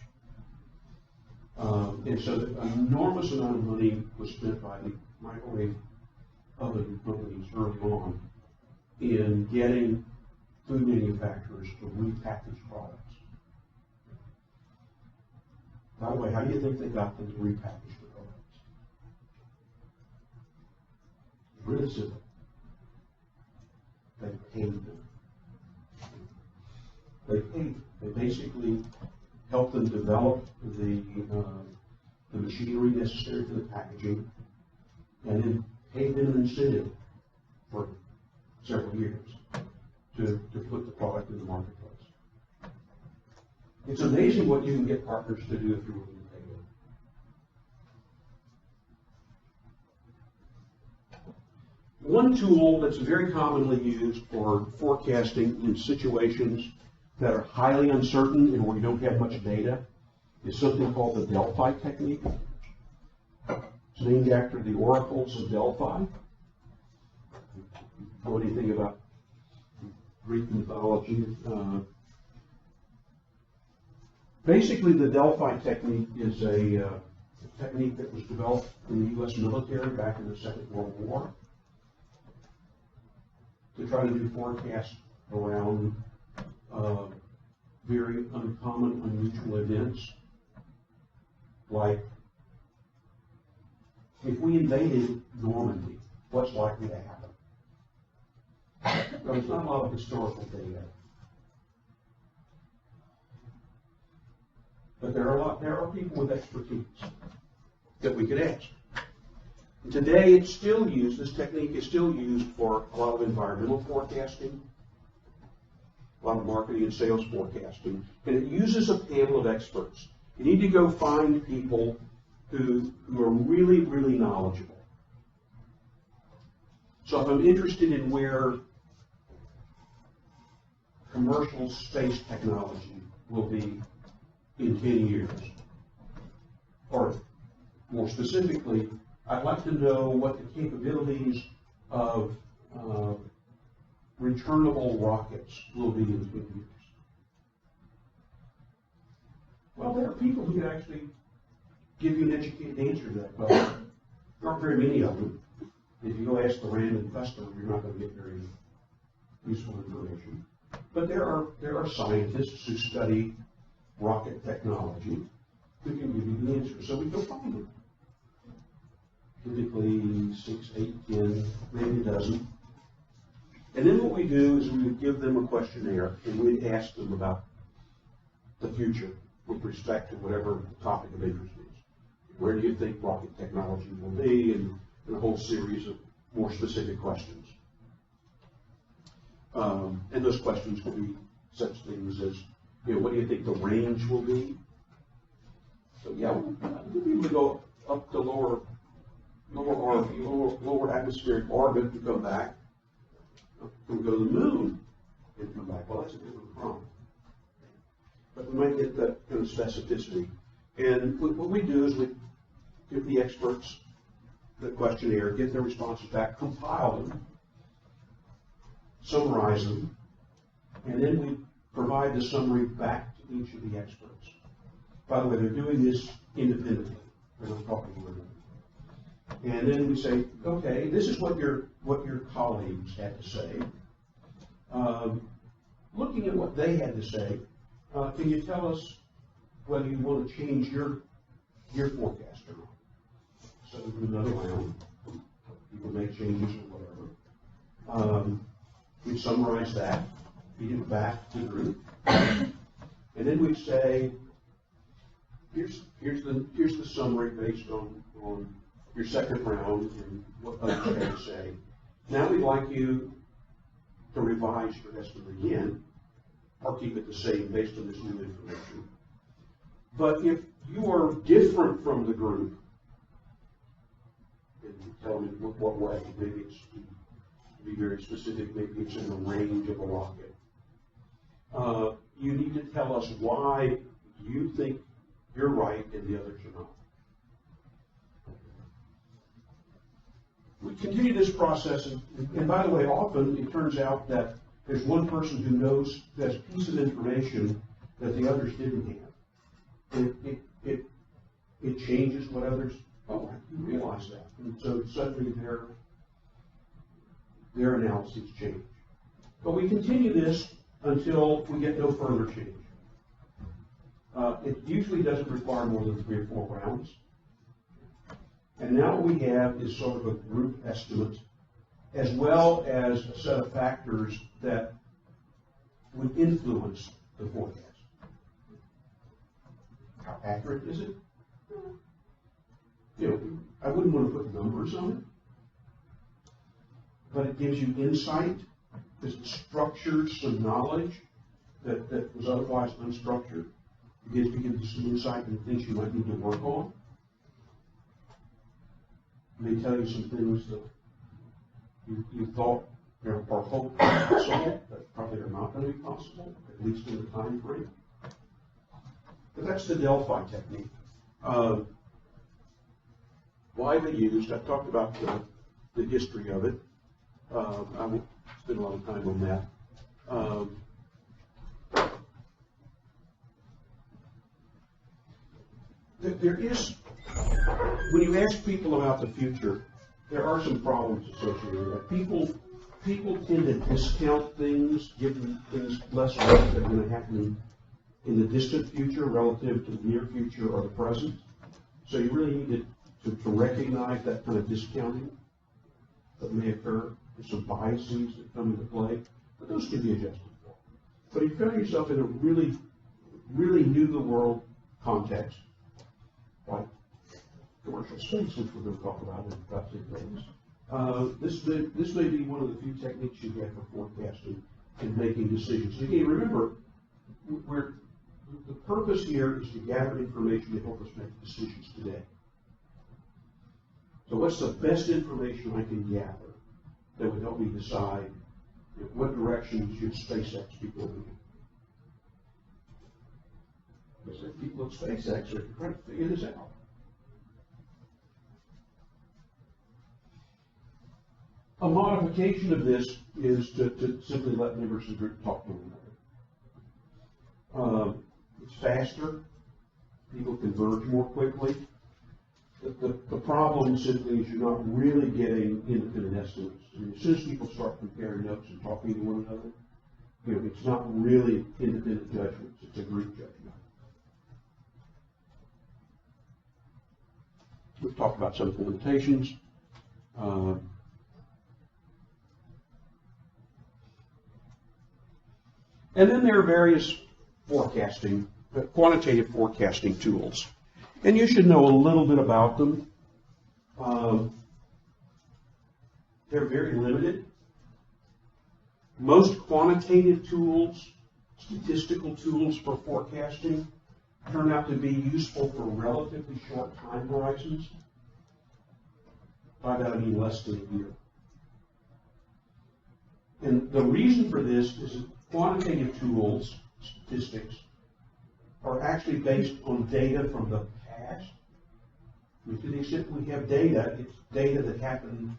And so an enormous amount of money was spent by the microwave oven companies early on in getting food manufacturers to repackage products. By the way, how do you think they got them to repackage the products? Really simple. They paid them. They basically helped them develop the machinery necessary for the packaging, and then paid them an incentive for several years to put the product in the marketplace. It's amazing what you can get partners to do if you're willing to pay them. One tool that's very commonly used for forecasting in situations that are highly uncertain and where you don't have much data is something called the Delphi technique. It's named after the oracles of Delphi. Know anything about Greek mythology? Basically, the Delphi technique is a technique that was developed in the U.S. military back in the Second World War to try to do forecasts around very uncommon, unusual events, like if we invaded Normandy, what's likely to happen? There's not a lot of historical data, but there are people with expertise that we could ask. And today, it's still used. This technique is still used for a lot of environmental forecasting, a lot of marketing and sales forecasting, and it uses a panel of experts. You need to go find people who are really, really knowledgeable. So if I'm interested in where commercial space technology will be in 10 years, or more specifically, I'd like to know what the capabilities of returnable rockets will be in 10 years. Well, there are people who can actually give you an educated answer to that question. There aren't very many of them. If you go ask the random customer, you're not going to get very useful information. But there are scientists who study rocket technology who can give you the answer. So we go find them. Typically 6, 8, 10, maybe a dozen. And then what we do is we would give them a questionnaire and we'd ask them about the future with respect to whatever topic of interest is. Where do you think rocket technology will be, and a whole series of more specific questions. And those questions will be such things as, what do you think the range will be? So yeah, we'll be able to go up to lower atmospheric orbit and come back. Can we go to the moon and come back? Well, that's a different problem. But we might get that kind of specificity. And what we do is we give the experts the questionnaire, get their responses back, compile them, summarize them, and then we provide the summary back to each of the experts. By the way, they're doing this independently. They're not talking to one another. And then we say, okay, this is what your colleagues had to say. Looking at what they had to say, can you tell us whether you want to change your forecast or not? So we do another round. People make changes or whatever. We summarize that, feed it back to the group, and then we say, here's the summary based on your second round and what others had to say. Now we'd like you to revise your estimate again, or keep it the same based on this new information. But if you are different from the group, and tell me what way, maybe it's to be very specific, maybe it's in the range of a rocket. You need to tell us why you think you're right and the others are not. We continue this process, and by the way, often it turns out that there's one person who knows this piece of information that the others didn't have. It changes what others, oh, I didn't realize that. And so suddenly their analyses change. But we continue this until we get no further change. It usually doesn't require more than 3 or 4 rounds. And now what we have is sort of a group estimate, as well as a set of factors that would influence the forecast. How accurate is it? I wouldn't want to put numbers on it, but it gives you insight, because it structures some knowledge that was otherwise unstructured. It gives you some insight into things you might need to work on. It may tell you some things that you thought or hoped were possible, that probably are not going to be possible, at least in the time frame. But that's the Delphi technique. Widely used. I've talked about the history of it. I won't spend a lot of time on that. There is, when you ask people about the future, there are some problems associated with that. People tend to discount things, give things less weight that are going to happen in the distant future relative to the near future or the present. So you really need to recognize that kind of discounting that may occur. There's some biases that come into play, but those can be adjusted for. But if you find yourself in a really, really new-to-the-world context, like commercial space, which we're going to talk about in about 2 days, this may be one of the few techniques you get for forecasting and making decisions. Again, remember, the purpose here is to gather information to help us make decisions today. So what's the best information I can gather that would help me decide what direction should SpaceX be going in? Because the people at SpaceX are trying to figure this out. A modification of this is to simply let members of the group talk to one another. It's faster. People converge more quickly. The problem simply is you're not really getting independent estimates. I mean, as soon as people start comparing notes and talking to one another, it's not really independent judgments. It's a group judgment. We've talked about some of the limitations. And then there are various quantitative forecasting tools. And you should know a little bit about them. They're very limited. Most quantitative tools, statistical tools for forecasting, turn out to be useful for relatively short time horizons. By that I mean less than a year. And the reason for this is that quantitative tools, statistics, are actually based on data from the past. I mean, to the extent we have data, it's data that happened,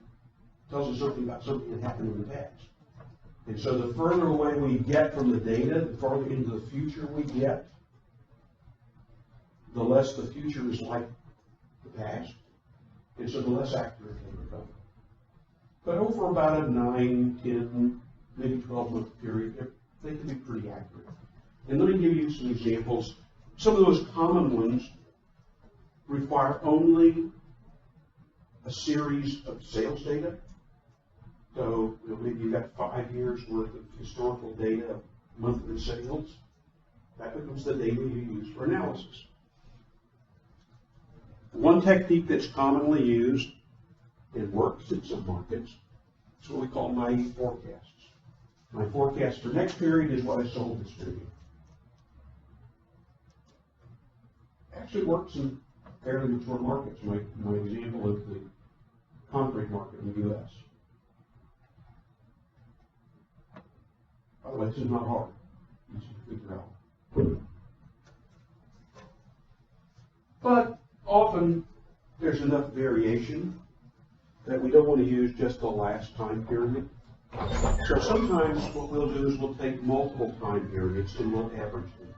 tells us something about something that happened in the past. And so the further away we get from the data, the farther into the future we get, the less the future is like the past. And so the less accurate they become. But over about a 9, 10, maybe 12-month period, they can be pretty accurate. And let me give you some examples. Some of the most common ones require only a series of sales data. So maybe you've got 5 years worth of historical data of monthly sales. That becomes the data you use for analysis. One technique that's commonly used and works in some markets is what we call naive forecasts. My forecast for next period is what I sold this period. Actually works in fairly mature markets. My example is the concrete market in the U.S. By the way, this is not hard. Easy to figure out. But often there's enough variation that we don't want to use just the last time period. So sometimes what we'll do is we'll take multiple time periods and we'll average them.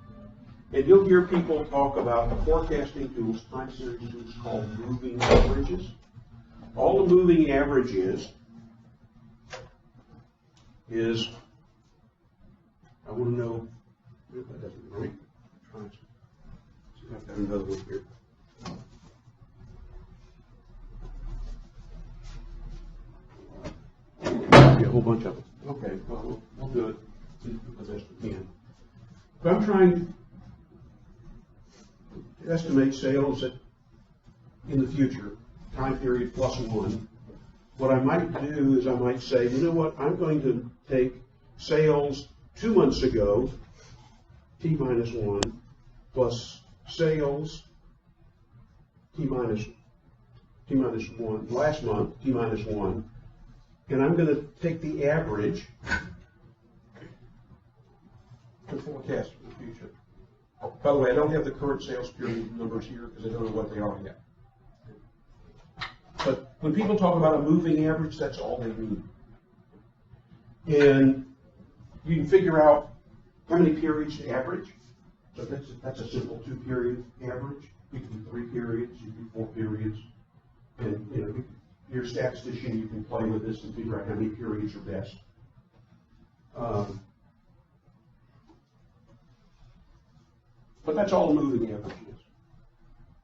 And you'll hear people talk about forecasting tools, time series tools called moving averages. All the moving average is I want to know, that doesn't right. Try to see if I've got another one here. A whole bunch of them. Okay, well, we'll do it the best we can. If I'm trying to estimate sales in the future, time period +1, what I might do is I might say, you know what, I'm going to take sales 2 months ago, T-1, plus sales T-1 last month, T-1, and I'm going to take the average to forecast for the future. By the way, I don't have the current sales period numbers here because I don't know what they are yet. But when people talk about a moving average, that's all they mean. And you can figure out how many periods to average. So that's a simple 2-period average. You can do 3 periods, you can do 4 periods. And you're a statistician, you can play with this and figure out how many periods are best. But that's all a moving average is.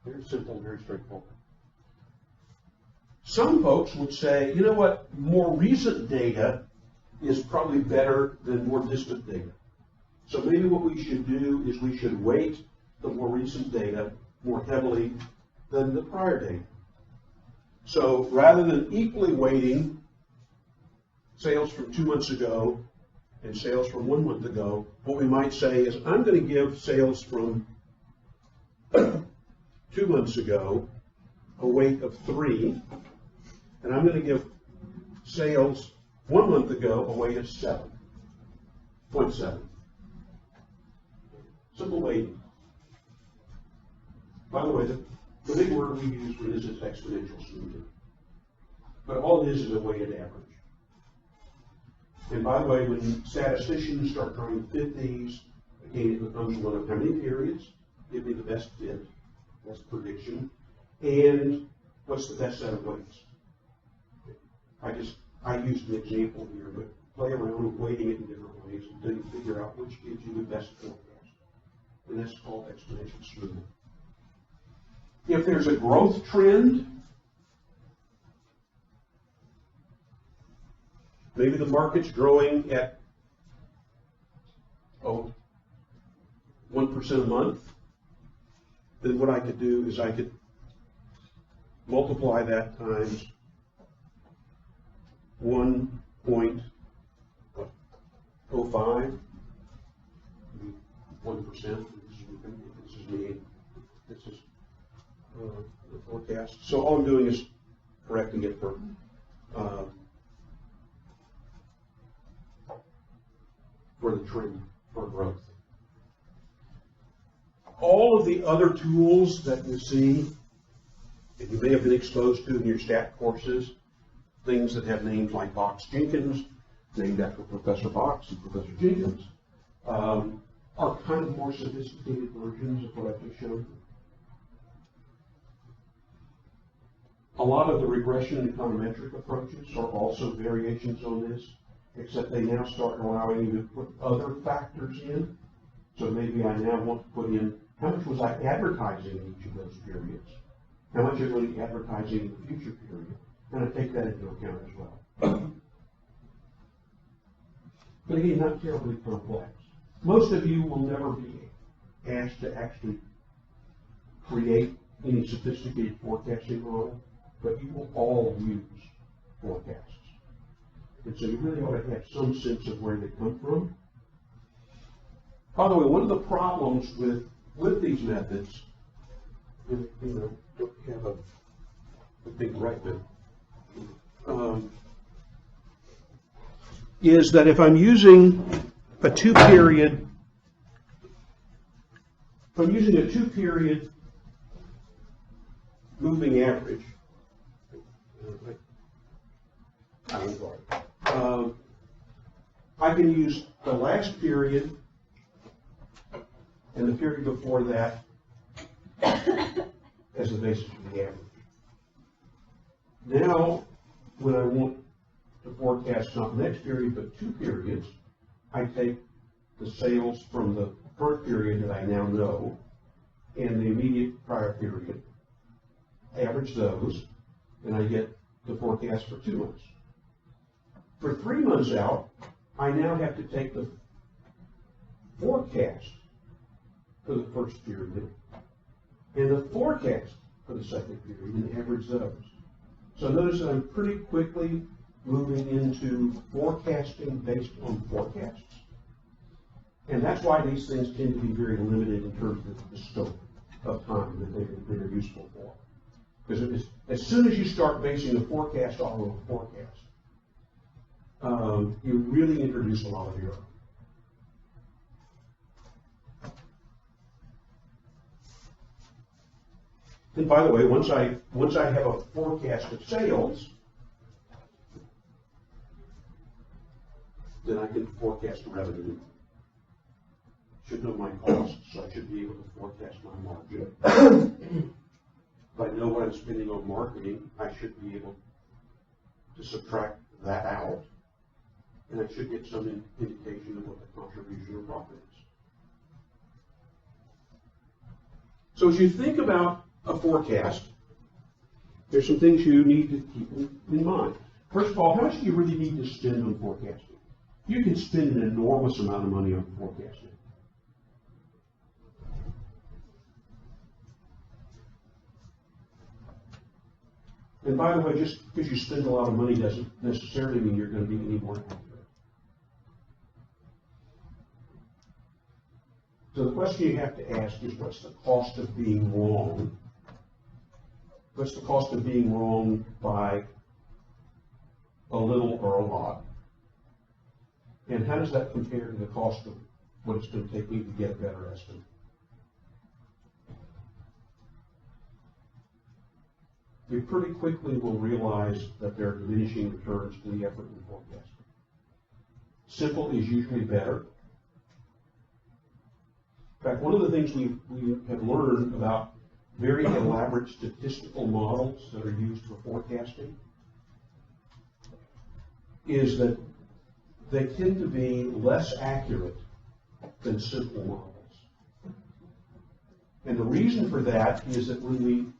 Very simple, very straightforward. Some folks would say, you know what, more recent data is probably better than more distant data. So maybe what we should do is we should weight the more recent data more heavily than the prior data. So rather than equally weighting sales from 2 months ago and sales from 1 month ago, what we might say is, I'm going to give sales from 2 months ago a weight of 3, and I'm going to give sales 1 month ago a weight of 7.7. Simple weighting. By the way, the big word we use for this is exponential smoothing. But all it is a weighted average. And by the way, when statisticians start trying to fit these, again, it becomes one of how many periods give me the best fit, best prediction, and what's the best set of weights. I used an example here, but play around with weighting it in different ways until you figure out which gives you the best forecast. And that's called exponential smoothing. If there's a growth trend, maybe the market's growing at 1% a month, then what I could do is I could multiply that times 1.05, 1%. This is the forecast. So all I'm doing is correcting it for the trend for growth. All of the other tools that you see, that you may have been exposed to in your stat courses, things that have names like Box-Jenkins, named after Professor Box and Professor Jenkins, are kind of more sophisticated versions of what I've just shown you. A lot of the regression and econometric approaches are also variations on this, except they now start allowing you to put other factors in. So maybe I now want to put in, how much was I advertising in each of those periods? How much are going to be advertising in the future period? And I take that into account as well. But again, not terribly complex. Most of you will never be asked to actually create any sophisticated forecasting model, but you will all use forecasts. And so you really ought to have some sense of where they come from. By the way, one of the problems with these methods, don't have a big right bit, is that if I'm using a two-period moving average, I can use the last period and the period before that as the basis of the average. Now, when I want to forecast not the next period, but 2 periods, I take the sales from the current period that I now know and the immediate prior period, average those, and I get the forecast for 2 months. For 3 months out, I now have to take the forecast for the first period and the forecast for the second period and average those. So notice that I'm pretty quickly moving into forecasting based on forecasts. And that's why these things tend to be very limited in terms of the scope of time that they're useful for. Because as soon as you start basing a forecast off of a forecast, you really introduce a lot of error. And by the way, once I have a forecast of sales, then I can forecast revenue. Should know my costs, so I should be able to forecast my margin. If I know what I'm spending on marketing, I should be able to subtract that out, and I should get some indication of what the contribution or profit is. So as you think about a forecast, there's some things you need to keep in mind. First of all, how much do you really need to spend on forecasting? You can spend an enormous amount of money on forecasting. And by the way, just because you spend a lot of money doesn't necessarily mean you're going to be any more accurate. So the question you have to ask is, what's the cost of being wrong? What's the cost of being wrong by a little or a lot? And how does that compare to the cost of what it's going to take me to get a better estimate? You pretty quickly will realize that there are diminishing returns to the effort in forecasting. Simple is usually better. In fact, one of the things we have learned about very elaborate statistical models that are used for forecasting is that they tend to be less accurate than simple models. And the reason for that is that when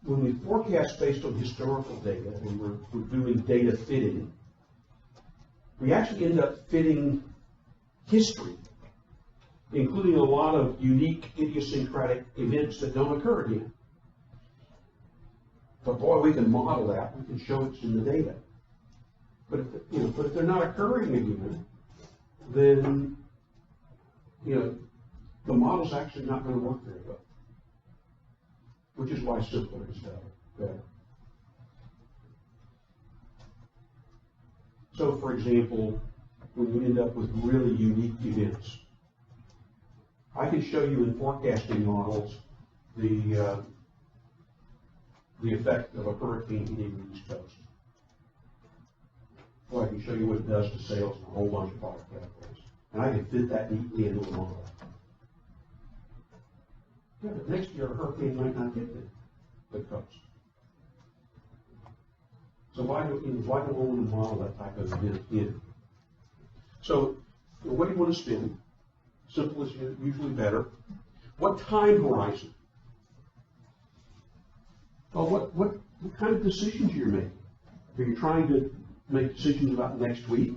we forecast based on historical data, and we're doing data fitting, we actually end up fitting history, including a lot of unique, idiosyncratic events that don't occur again. But boy, we can model that. We can show it's in the data. But if they're not occurring again, then the model's actually not going to work very well. Which is why simpler is better. So, for example, when we end up with really unique events, I can show you in forecasting models the effect of a hurricane hitting the East Coast. Well, I can show you what it does to sales in a whole bunch of product categories. And I can fit that neatly into a model. Yeah, but next year a hurricane might not hit the coast. So why don't we want to model that type of event in? So what do you want to spend? Simple is usually better. What time horizon? Oh, what kind of decisions you're making? Are you trying to make decisions about next week?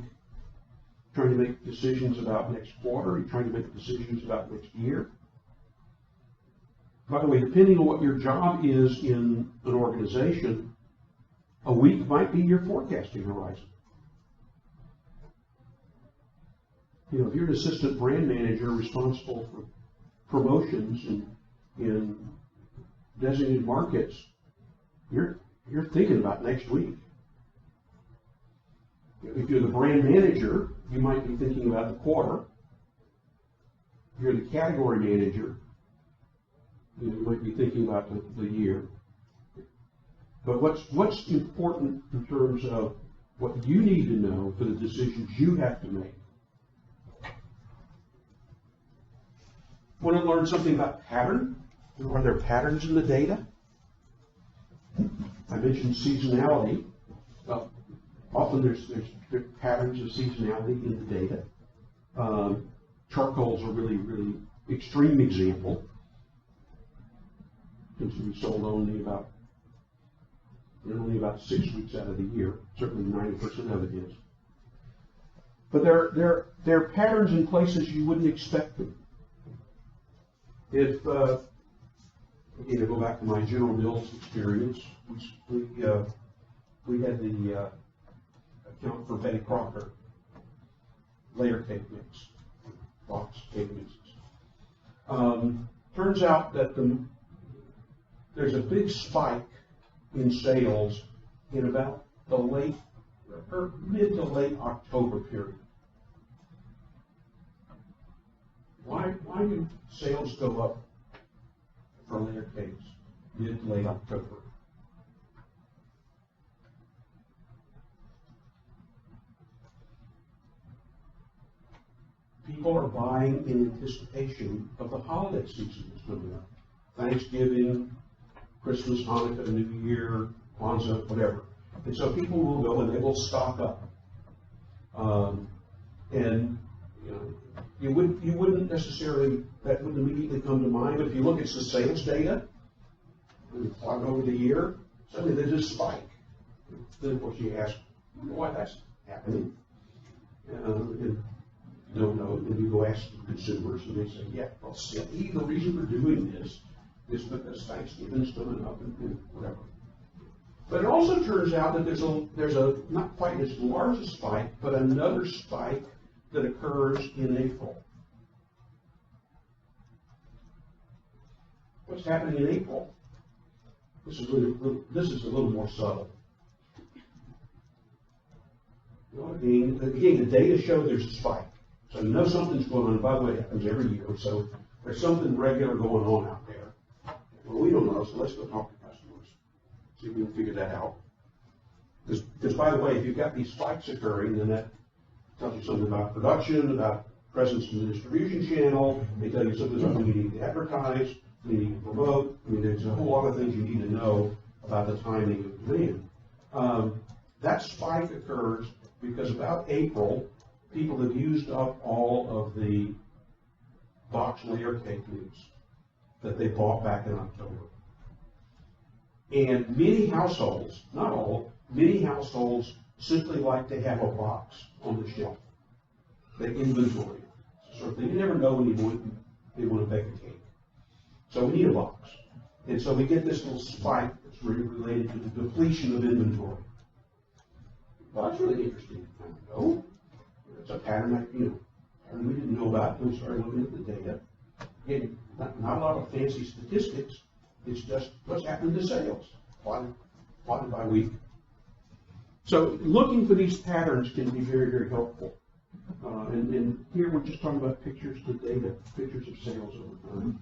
Trying to make decisions about next quarter? Are you trying to make decisions about next year? By the way, depending on what your job is in an organization, a week might be your forecasting horizon. If you're an assistant brand manager responsible for promotions in designated markets, you're thinking about next week. If you're the brand manager, you might be thinking about the quarter. If you're the category manager, you might be thinking about the year. But what's important in terms of what you need to know for the decisions you have to make? Want to learn something about pattern? Are there patterns in the data? I mentioned seasonality. Well, often there's patterns of seasonality in the data. Charcoal's a really, really extreme example. Tends to be sold only about 6 weeks out of the year. Certainly 90% of it is. But there are patterns in places you wouldn't expect them. If again, to go back to my General Mills experience, we had the account for Betty Crocker layer cake mix, box cake mixes. Turns out that there's a big spike in sales in about the mid to late October period. Why do sales go up for layer cakes mid to late October? People are buying in anticipation of the holiday season that's coming up. Thanksgiving, Christmas, Hanukkah, New Year, Kwanzaa, whatever. And so people will go and they will stock up. And you wouldn't necessarily, that wouldn't immediately come to mind, but if you look at the sales data, and you plot over the year, suddenly there's a spike. Then of course you ask why that's happening. And you don't know, and you go ask consumers, and they say, yeah, well, see, the reason we're doing this is because Thanksgiving's coming up and whatever. But it also turns out that there's a not quite as large a spike, but another spike that occurs in April. what's happening in April. This is a little more subtle. Again, the data show there's a spike. So you know something's going on. By the way, it happens every year. So there's something regular going on out there. Well, we don't know, so let's go talk to customers. See if we can figure that out. Because by the way, if you've got these spikes occurring, then that tells you something about production, about presence in the distribution channel. They tell you something about when you need to advertise, when you need to promote. I mean, there's a whole lot of things you need to know about the timing of demand. That spike occurs because about April, people have used up all of the box layer cake news that they bought back in October. And many households, not all, many households simply like to have a box on the shelf. They inventory. So you never know when they want to bake a cake. So we need a box. And so we get this little spike that's related to the depletion of inventory. Well, that's really interesting. No, it's a pattern we didn't know about until we started looking at the data. Again, not a lot of fancy statistics. It's just what's happened to sales, plotted by week. So looking for these patterns can be very, very helpful. And here we're just talking about pictures to data, pictures of sales over time.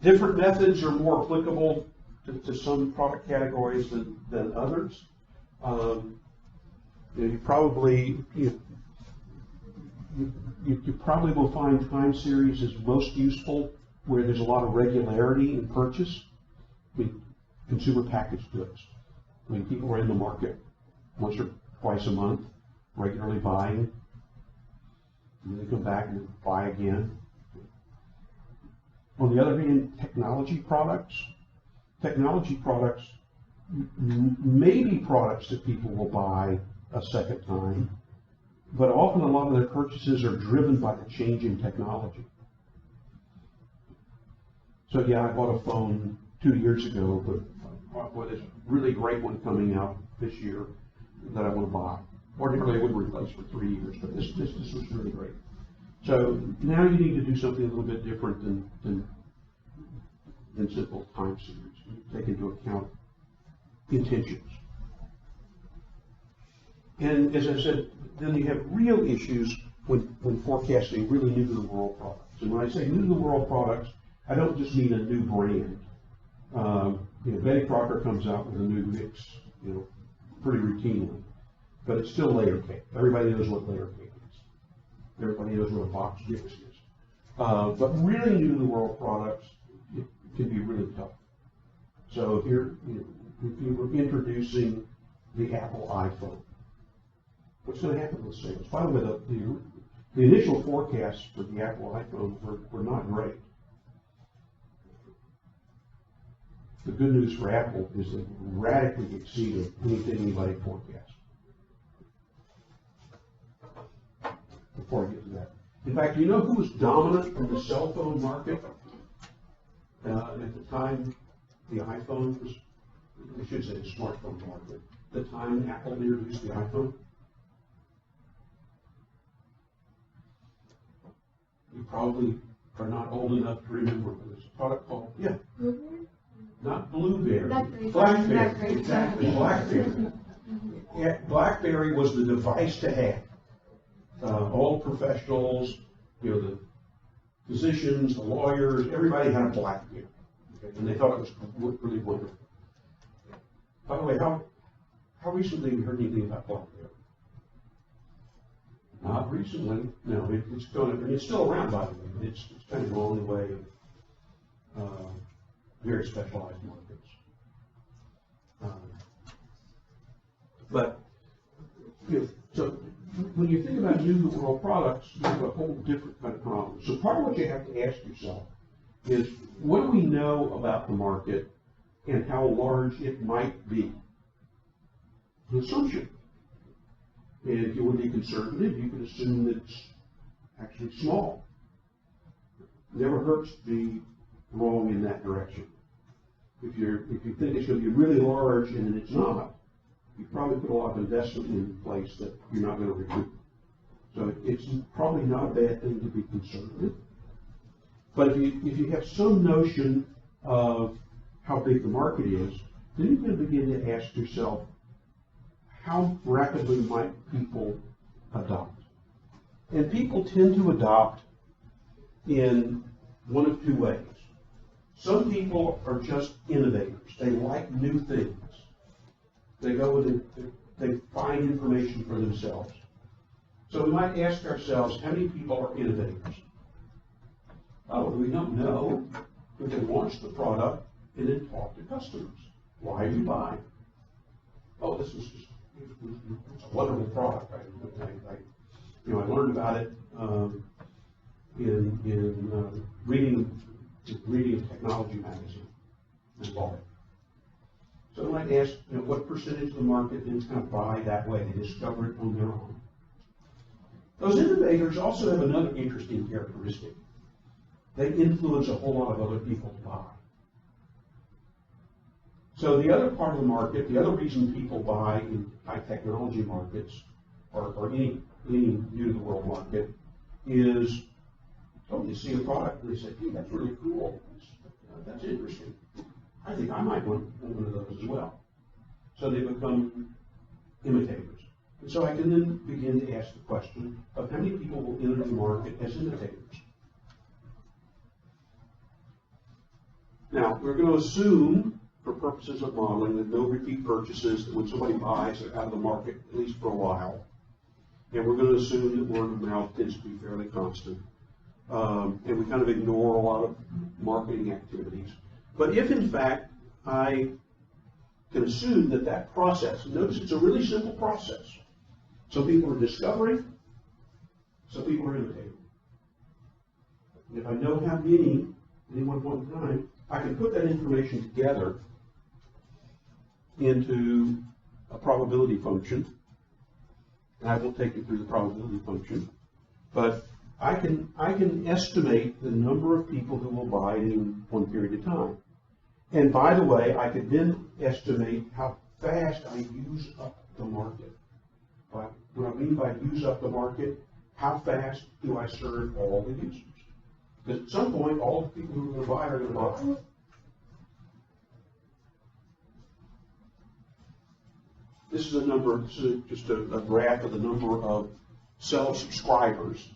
Different methods are more applicable to some product categories than others. You probably will find time series is most useful where there's a lot of regularity in purchase. Consumer packaged goods. I mean, people are in the market once or twice a month, regularly buying, and they come back and buy again. On the other hand, technology products may be products that people will buy a second time, but often a lot of their purchases are driven by the change in technology. So yeah, I bought a phone 2 years ago, but there's a really great one coming out this year that I want to buy. Ordinarily I would replace for 3 years, but this was really great. So now you need to do something a little bit different than simple time series. You take into account intentions. And as I said, then you have real issues when forecasting really new to the world products. And when I say new to the world products, I don't just mean a new brand. Betty Crocker comes out with a new mix, pretty routinely, but it's still layer cake. Everybody knows what layer cake is. Everybody knows what a box mix is. But really new to the world products, it can be really tough. So if you were introducing the Apple iPhone, what's going to happen with sales? By the way, the initial forecasts for the Apple iPhone were not great. The good news for Apple is that it radically exceeded anything anybody forecast. Before I get to that. In fact, you know who was dominant in the cell phone market at the time the iPhone was, I should say the smartphone market, the time Apple introduced the iPhone? You probably are not old enough to remember, but there's a product called, Blueberry? Not Blueberry. Blackberry. Blackberry. Exactly, Blackberry. Yeah, Blackberry was the device to have. All professionals, the physicians, the lawyers, everybody had a Blackberry. Okay? And they thought it was really wonderful. By the way, how recently have you heard anything about Blackberry? Not recently. No, it's still around, by the way, but it's kind of gone the way of very specialized markets. So when you think about new to the world products, you have a whole different kind of problem. So part of what you have to ask yourself is, what do we know about the market and how large it might be? An assumption. And if you want to be conservative, you can assume that it's actually small. Never hurts to be wrong in that direction. If you think it's going to be really large and it's not, you probably put a lot of investment in place that you're not going to recoup. So it's probably not a bad thing to be conservative. But if you have some notion of how big the market is, then you can begin to ask yourself, how rapidly might people adopt? And people tend to adopt in one of two ways. Some people are just innovators. They like new things. They go and they find information for themselves. So we might ask ourselves, how many people are innovators? Oh, we don't know. We can launch the product and then talk to customers. Why are you buying? Oh, this is just, it's a wonderful product. I learned about it in reading a technology magazine and bought it. So I might ask, what percentage of the market is going to buy that way? They discover it on their own. Those innovators also have another interesting characteristic. They influence a whole lot of other people to buy. So the other part of the market, the other reason people buy in high technology markets or any new to the world market is, you see a product and they say, hey, that's really cool. That's interesting. I think I might want one of those as well. So they become imitators. And so I can then begin to ask the question of how many people will enter the market as imitators. Now, we're going to assume, for purposes of modeling, that no repeat purchases, that when somebody buys, they're out of the market at least for a while. And we're going to assume that word of mouth tends to be fairly constant. And we kind of ignore a lot of marketing activities. But if, in fact, I can assume that process, notice it's a really simple process. Some people are discovering, some people are imitating. And if I know how many at any one point in time, I can put that information together into a probability function. And I won't take you through the probability function, but I can estimate the number of people who will buy in one period of time. And by the way, I could then estimate how fast I use up the market. But what I mean by use up the market, how fast do I serve all the users? Because at some point, all the people who are going to buy are going to buy. This is a number, this is just a graph of the number of cell subscribers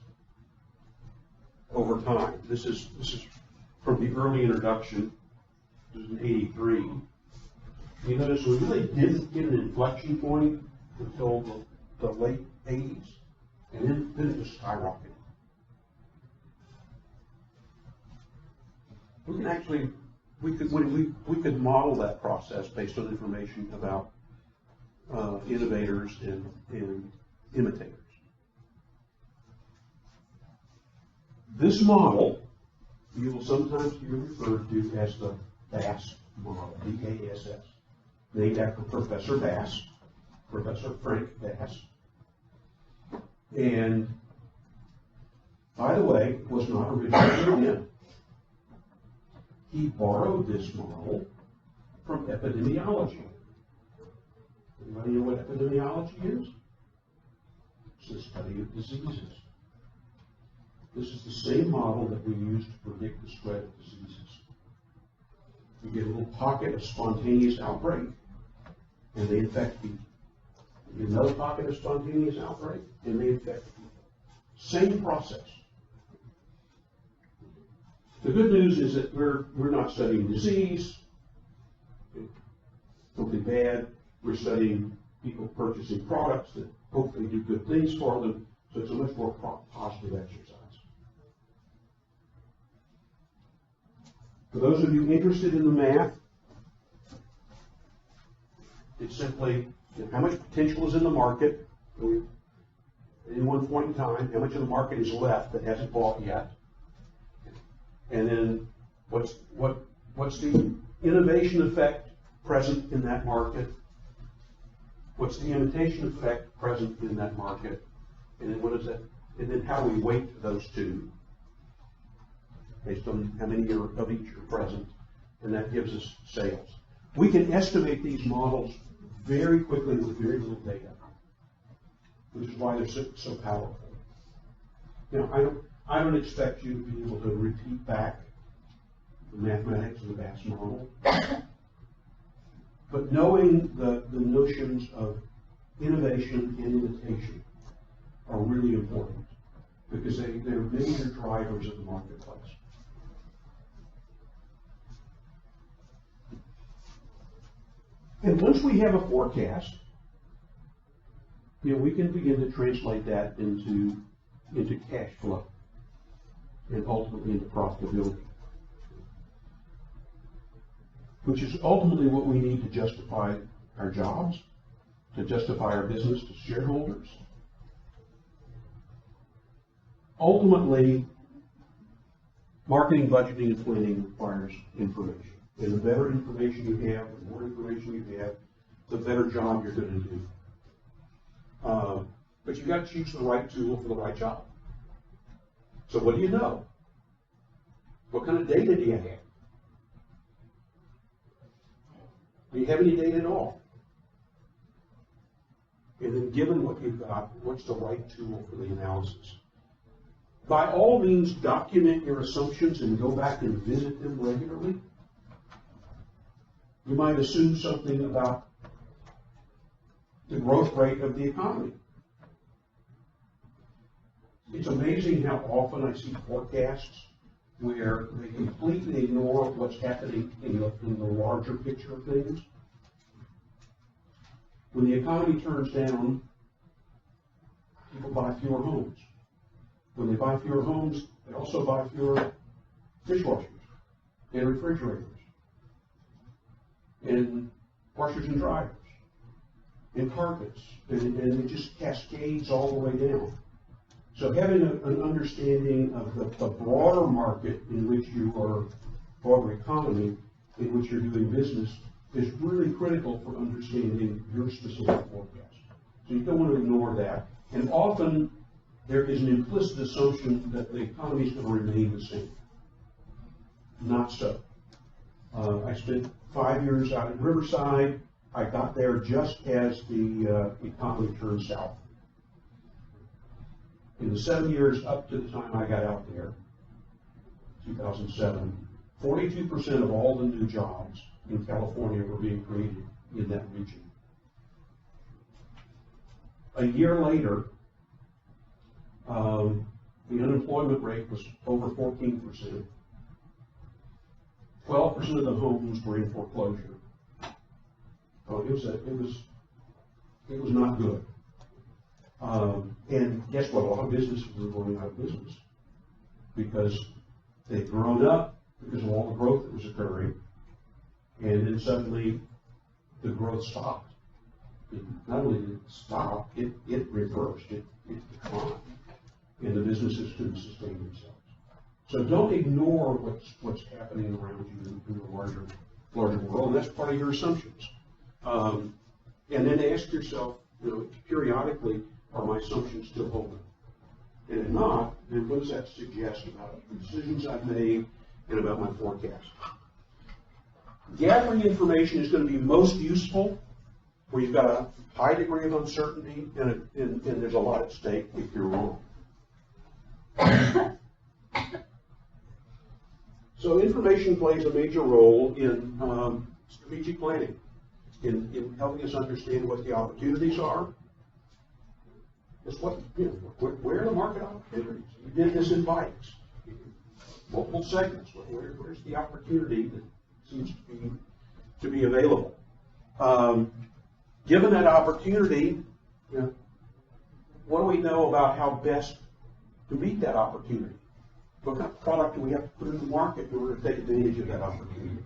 over time. This is from the early introduction. This is in '83. You notice we really didn't get an inflection point until the late '80s, and then it just skyrocketed. We can actually, we could model that process based on information about innovators and imitators. This model you will sometimes hear referred to as the Bass model, B-A-S-S, named after Professor Bass, Professor Frank Bass. And, by the way, was not originally from him. He borrowed this model from epidemiology. Anybody know what epidemiology is? It's the study of diseases. This is the same model that we use to predict the spread of diseases. You get a little pocket of spontaneous outbreak, and they infect people. You get another pocket of spontaneous outbreak, and they infect people. Same process. The good news is that we're not studying disease, something bad. We're studying people purchasing products that hopefully do good things for them, so it's a much more positive exercise. For those of you interested in the math, it's simply how much potential is in the market at any one point in time, how much of the market is left that hasn't bought yet, and then what's the innovation effect present in that market, what's the imitation effect present in that market, and then what is that, and then how do we weight those two based on how many of each are present, and that gives us sales. We can estimate these models very quickly with very little data, which is why they're so powerful. Now, I don't expect you to be able to repeat back the mathematics of the BAS model. But knowing the notions of innovation and imitation are really important because they're major drivers of the marketplace. And once we have a forecast, we can begin to translate that into cash flow and ultimately into profitability, which is ultimately what we need to justify our jobs, to justify our business to shareholders. Ultimately, marketing, budgeting, and planning requires information. And the better information you have, the more information you have, the better job you're going to do. But you've got to choose the right tool for the right job. So what do you know? What kind of data do you have? Do you have any data at all? And then given what you've got, what's the right tool for the analysis? By all means, document your assumptions and go back and visit them regularly. You might assume something about the growth rate of the economy. It's amazing how often I see forecasts where they completely ignore what's happening in the larger picture of things. When the economy turns down, people buy fewer homes. When they buy fewer homes, they also buy fewer dishwashers and refrigerators and washers and dryers and carpets, and it just cascades all the way down. So having an understanding of the broader market in which you are, broader economy in which you're doing business is really critical for understanding your specific forecast. So you don't want to ignore that. And often there is an implicit assumption that the economy is going to remain the same. Not so. I spent 5 years out in Riverside. I got there just as the economy turned south. In the 7 years up to the time I got out there, 2007, 42% of all the new jobs in California were being created in that region. A year later, the unemployment rate was over 14%. 12% of the homes were in foreclosure. So it was not good. And guess what? A lot of businesses were going out of business because they'd grown up because of all the growth that was occurring, and then suddenly the growth stopped. Not only did it stop, it reversed, it declined, and the businesses couldn't sustain themselves. So don't ignore what's happening around you in the larger world, and that's part of your assumptions. And then ask yourself, periodically, are my assumptions still holding? And if not, then what does that suggest about the decisions I've made and about my forecast? Gathering information is going to be most useful where you've got a high degree of uncertainty and there's a lot at stake if you're wrong. So information plays a major role in strategic planning, in helping us understand what the opportunities are. It's where are the market opportunities? You did this in bikes, multiple segments. Where's the opportunity that seems to be available? Given that opportunity, what do we know about how best to meet that opportunity? What kind of product do we have to put in the market in order to take advantage of that opportunity?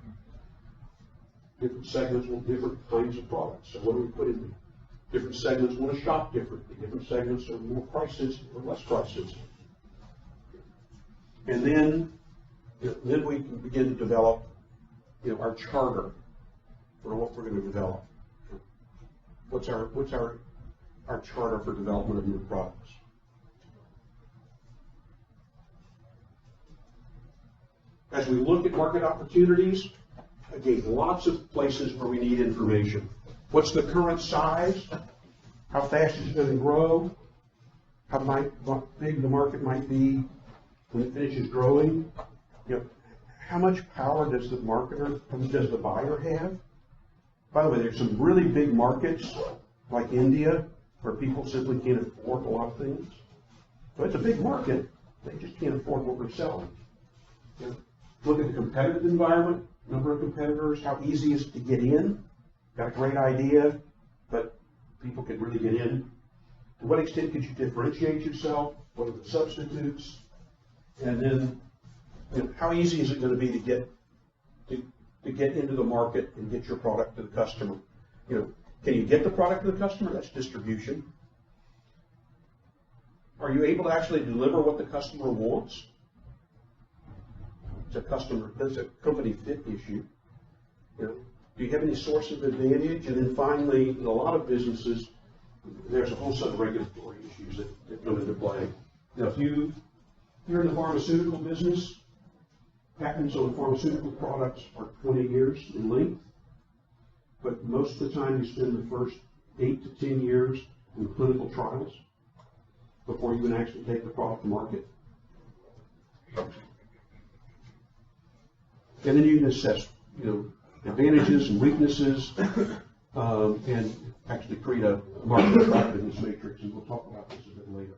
Different segments want different kinds of products. So what do we put in there? Different segments want to shop differently. Different segments are more price sensitive or less price sensitive. And then we can begin to develop, our charter for what we're going to develop. What's our charter for development of new products? As we look at market opportunities, again, lots of places where we need information. What's the current size? How fast is it going to grow? How big the market might be when it finishes growing, how much power does the marketer, does the buyer have? By the way, there's some really big markets like India where people simply can't afford a lot of things. So it's a big market, they just can't afford what we're selling. Look at the competitive environment, number of competitors, how easy is it to get in? Got a great idea, but people could really get in. To what extent could you differentiate yourself? What are the substitutes? And then, how easy is it going to be to get into the market and get your product to the customer? Can you get the product to the customer? That's distribution. Are you able to actually deliver what the customer wants? That's a company fit issue. Do you have any source of advantage? And then finally, in a lot of businesses, there's a whole set of regulatory issues that come into play. If you're in the pharmaceutical business, patents on pharmaceutical products are 20 years in length, but most of the time you spend the first 8 to 10 years in clinical trials before you can actually take the product to market. And then you can assess, advantages and weaknesses, and actually create a market attractiveness matrix, and we'll talk about this a bit later.